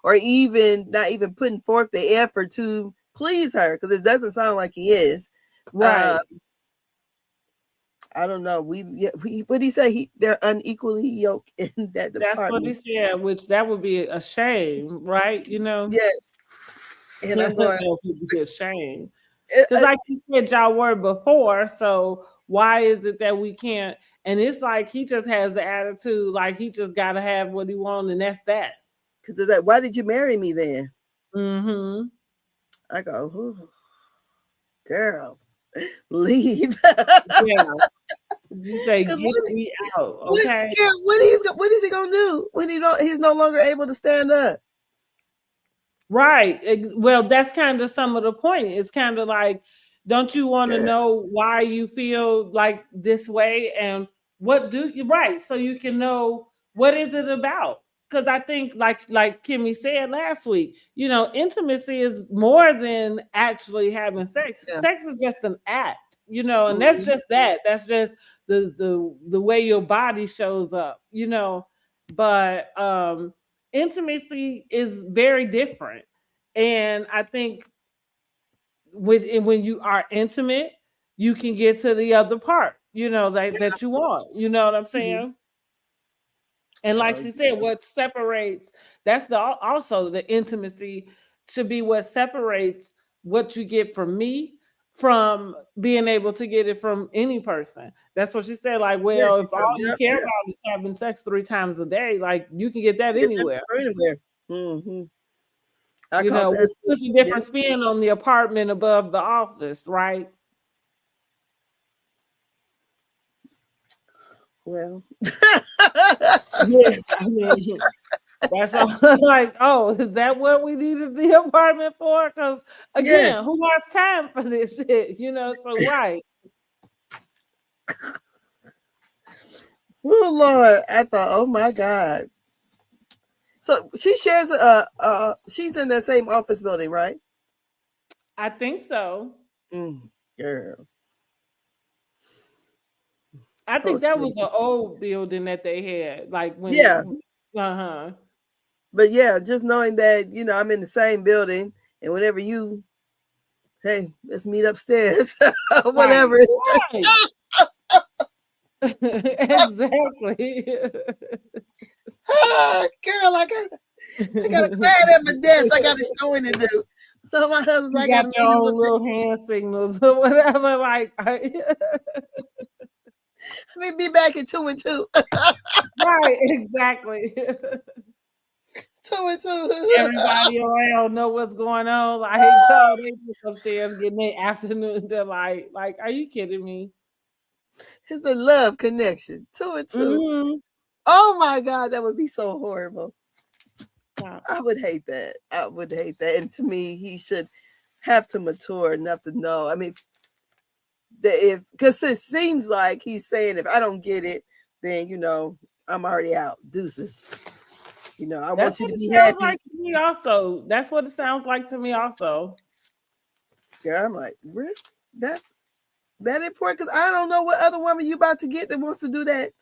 or even not even putting forth the effort to please her, because it doesn't sound like he is. Right. I don't know. What did he say? They're unequally yoked in that That's what he department. said, which that would be a shame, right? Yes, and I'm going. That would be a shame. It, Because like you said, y'all were before, so why is it that we can't? And it's like he just has the attitude, like he just gotta have what he wants, and that's that. Because it's like, why did you marry me then? Mm-hmm. I go, "Ooh, girl, leave. Yeah. You say get What, me out, what, okay? yeah, what is he gonna do when he's no longer able to stand up? Right. Well, that's kind of some of the point. It's kind of like, don't you want to Girl, know why you feel like this way and what do you right so you can know what is it about? because I think like Kimmi said last week, you know, intimacy is more than actually having sex. Yeah. Sex is just an act, you know, and that's Mhm. just that. That's just the way your body shows up, you know. But intimacy is very different. And I think when you are intimate, you can get to the other part, you know, that you want. You know what I'm Mhm. saying? And like Oh, she said, what separates, that's also the intimacy should be what separates what you get from me from being able to get it from any person. That's what she said. Like, yeah, well, she if all said, you yep, care yep. about is having sex 3 times a day, like you can get that Get that anywhere. from anywhere. Hmm. I You caught know, that which too. puts a Yeah. different spin on the apartment above the office, right? Well. Yeah, I mean, that's all. Like, oh, is that what we needed the apartment for? Because Yes. again, who has time for this shit? You know, so right. Oh Lord. I thought, oh my God. So she shares she's in the same office building, right? I think so. Girl. I Oh, think that was an old building that they had, like yeah. when, uh-huh. But yeah, just knowing that, I'm in the same building and whenever hey, let's meet upstairs. Right. Whatever. Right. Exactly. Girl, I got a client at my desk. I got a showing to do. So my husband's You I got got a your meeting own with little hand signals or whatever. Like, me be back at 2 and 2. right, exactly. 2 and 2. Everybody around know what's going on. Like, so they just upstairs getting their afternoon delight. Like, are you kidding me? It's a love connection. 2 and 2. Mm-hmm. Oh my God, that would be so horrible. Wow. I would hate that. I would hate that. And to me, he should have to mature enough to know. I mean, that because it seems like he's saying if I don't get it, then I'm already out. Deuces. I That's want you what to it be sounds happy. like to me. Also, that's what it sounds like to me. Also, Yeah, I'm like, really? That's that important? Because I don't know what other woman you about to get that wants to do that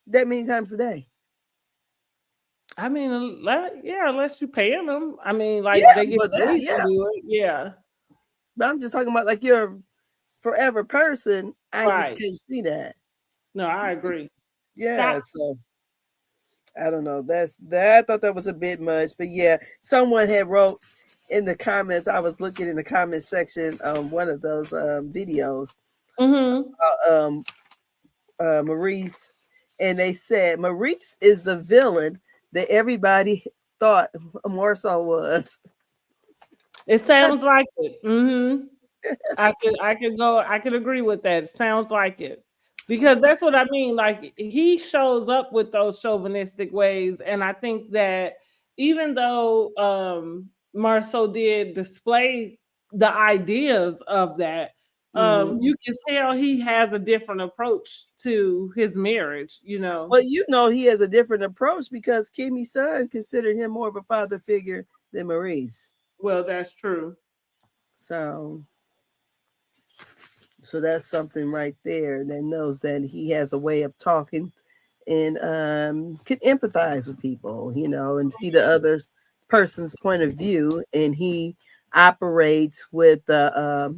many times a day. I mean, yeah, unless you paying them. I mean, like Yeah, they get but that, paid to yeah. do it. Yeah, But I'm just talking about like you're a forever person. I just right. can't see that. No, I agree. Yeah, Scott. so I don't know. I thought that was a bit much, but yeah, someone had wrote in the comments. I was looking in the comment section one of those videos. Mm-hmm. Maurice, and they said Maurice is the villain that everybody thought Marsau was. It sounds like it. Mm-hmm. I could agree with that. It sounds like it. Because that's what I mean. Like he shows up with those chauvinistic ways. And I think that even though Marceau did display the ideas of that, Mm-hmm. you can tell he has a different approach to his marriage, you know. Well, he has a different approach because Kimmi's son considered him more of a father figure than Maurice. Well, that's true. So that's something right there that knows that he has a way of talking and can empathize with people, and see the other person's point of view, and he operates with a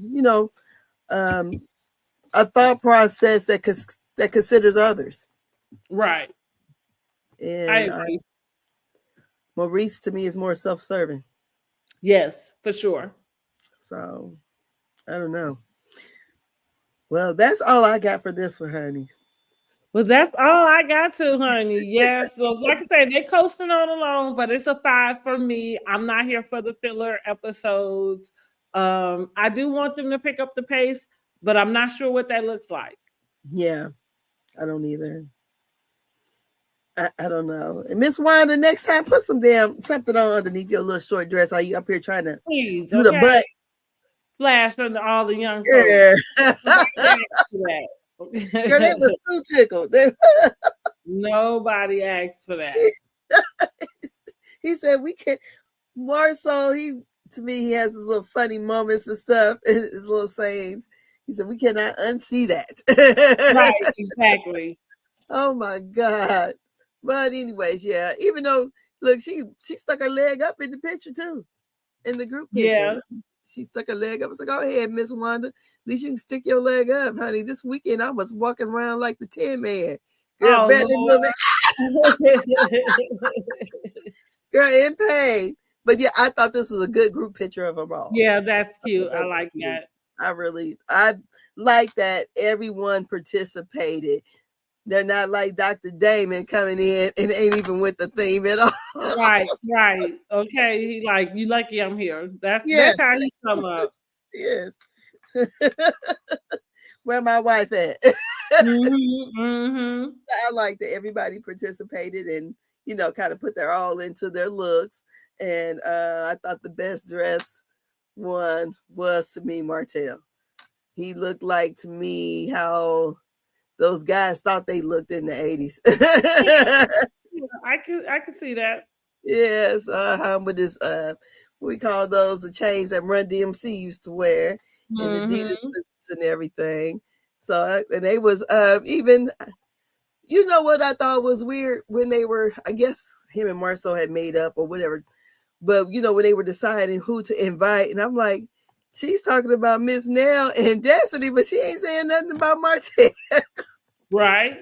thought process that considers others. Right. I And agree. Maurice to me is more self-serving. Yes, for sure. So I don't know. Well, that's all I got for this one, honey. Well, that's all I got to, honey. Yes. So, like I said, they coasting on along, but it's a 5 for me. I'm not here for the filler episodes. I do want them to pick up the pace, but I'm not sure what that looks like. Yeah, I don't either. I don't know. And Miss Wanda, next time put something on underneath your little short dress. Are you up here trying to Please, do the okay? butt? Flash under all the young folks. Yeah. Nobody asked for that. Girl, they was too tickled. Nobody asked for that. He said we can Marsau, he to me he has his little funny moments and stuff, and his little sayings. He said we cannot unsee Right, that. exactly. Oh my God. But anyways, yeah. Even though look, she stuck her leg up in the picture too. In the group picture. Yeah. She stuck her leg up. I was like, go ahead, Miss Wanda. At least you can stick your leg up, honey. This weekend I was walking around like the Tin Man. Girl, Oh barely moving. Lord. Girl, in pain. But yeah, I thought this was a good group picture of them all. Yeah, that's I thought cute. I that was like cute. that. I like that everyone participated. They're not like Dr. Damon coming in and ain't even with the theme at all. Right, right. Okay. He like, you lucky I'm here. Yeah, That's how he come up. yes. Where my wife at? Mm-hmm. Mm-hmm. I like that everybody participated and kind of put their all into their looks. And I thought the best dress one was to me Martell. He looked like to me how those guys thought they looked in the 80s. I could see that. Yes, with this we call those the chains that Run DMC used to wear and Adidas Mm-hmm. suits and everything. So and they was even what I thought was weird when they were, I guess him and Marsau had made up or whatever, but when they were deciding who to invite, and I'm like, she's talking about Miss Nell and Destiny, but she ain't saying nothing about Martell. Right.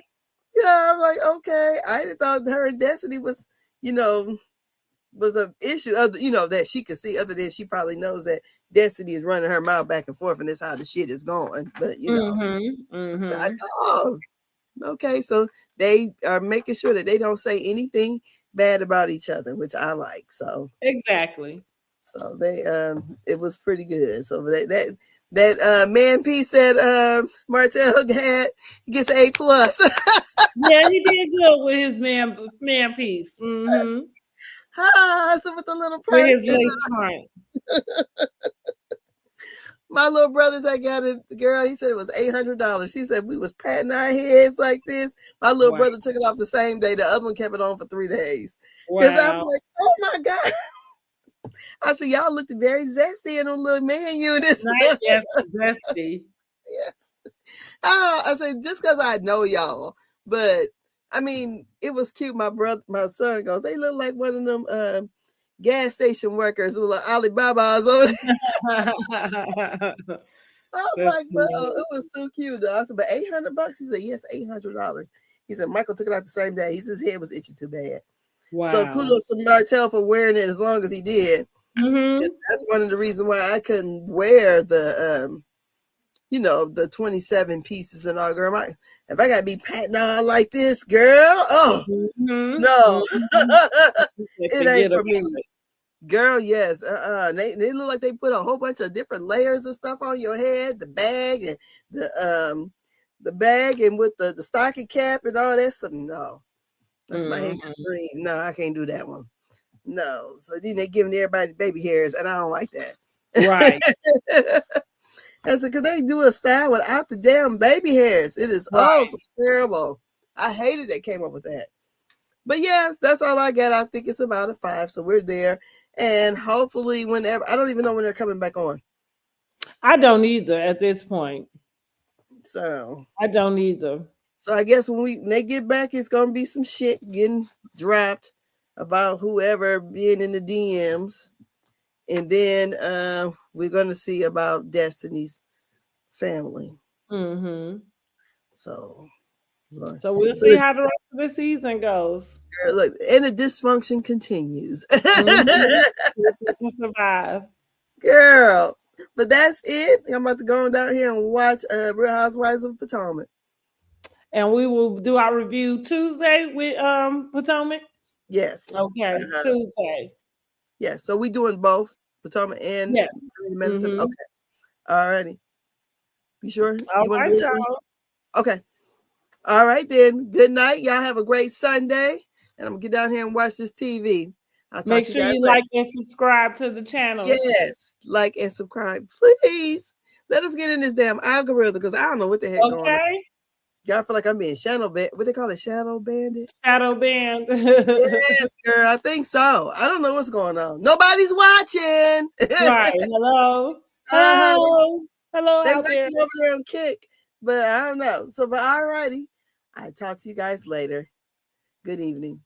Yeah, I'm like, okay. I didn't thought her and Destiny you know, was an issue other, that she could see, other than she probably knows that Destiny is running her mouth back and forth and that's how the shit is going. But Mm-hmm. I, Mm-hmm. oh, okay. So they are making sure that they don't say anything bad about each other, which I like. Exactly. So they it was pretty good. So that man piece that Martell had gets A+. Yeah, he did good with his man piece. Mm-hmm. So with the little With purse his and lace front. my little brothers that got it, girl, he said it was $800. He said we was patting our heads like this. My little Wow. brother took it off the same day. The other one kept it on for 3 days. Because I'm Wow. like, oh my God. I said, y'all looked very zesty in them little man units. Nice. Yes, zesty. Yeah. I said, just because I know y'all. But I mean, it was cute. My son goes, they look like one of them gas station workers with like Alibaba's on it. I'm That's like, well, funny. it was so cute though. I said, but $800? He said, yes, $800. He said, Michael took it out the same day. He said his head was itchy too bad. So Wow. kudos to Martell for wearing it as long as he did. Mm-hmm. That's one of the reasons why I couldn't wear the the 27 pieces and all, girl. If I gotta be patting on like this, girl, oh Mm-hmm. no, Mm-hmm. it ain't Forget for about me. it. Girl, yes. They look like they put a whole bunch of different layers of stuff on your head, the bag and the bag and with the stocking cap and all that stuff. No. That's my head Mm-hmm. dream. No, I can't do that one. No. So then they're giving everybody baby hairs, and I don't like that. Right. I said, because they do a style without the damn baby hairs. It is Right. so terrible. I hated they came up with that. But yes, that's all I got. I think it's about a 5. So we're there. And hopefully whenever, I don't even know when they're coming back on. I don't either at this point. So I don't either. I guess when they get back, it's gonna be some shit getting dropped about whoever being in the DMs. And then we're gonna see about Destiny's family. Mm-hmm. So Lord. So we'll So see how the rest of the season goes. look, and the dysfunction continues. Mm-hmm. To survive. Girl. But that's it. I'm about to go on down here and watch Real Housewives of Potomac. And we will do our review Tuesday with Potomac. Yes. Okay, Tuesday. Yes. So we doing both Potomac and Yes. medicine. Mm-hmm. Okay. All righty. You sure? All You want to right, do that? y'all. Okay. All right then. Good night. Y'all have a great Sunday. And I'm gonna get down here and watch this TV. I'll talk Make to you sure guys you later. like and subscribe to the channel. Yes. Like and subscribe. Please. Let us get in this damn algorithm because I don't know what the heck going on. Okay. Y'all feel like I'm being shadow band. What they call it? Shadow bandit? Shadow band. Yes, girl. I think so. I don't know what's going on. Nobody's watching. Right. Hello. uh-huh. Hello. Hello They out there. watching over there on Kick. But I don't know. So, but all righty. I talk to you guys later. Good evening.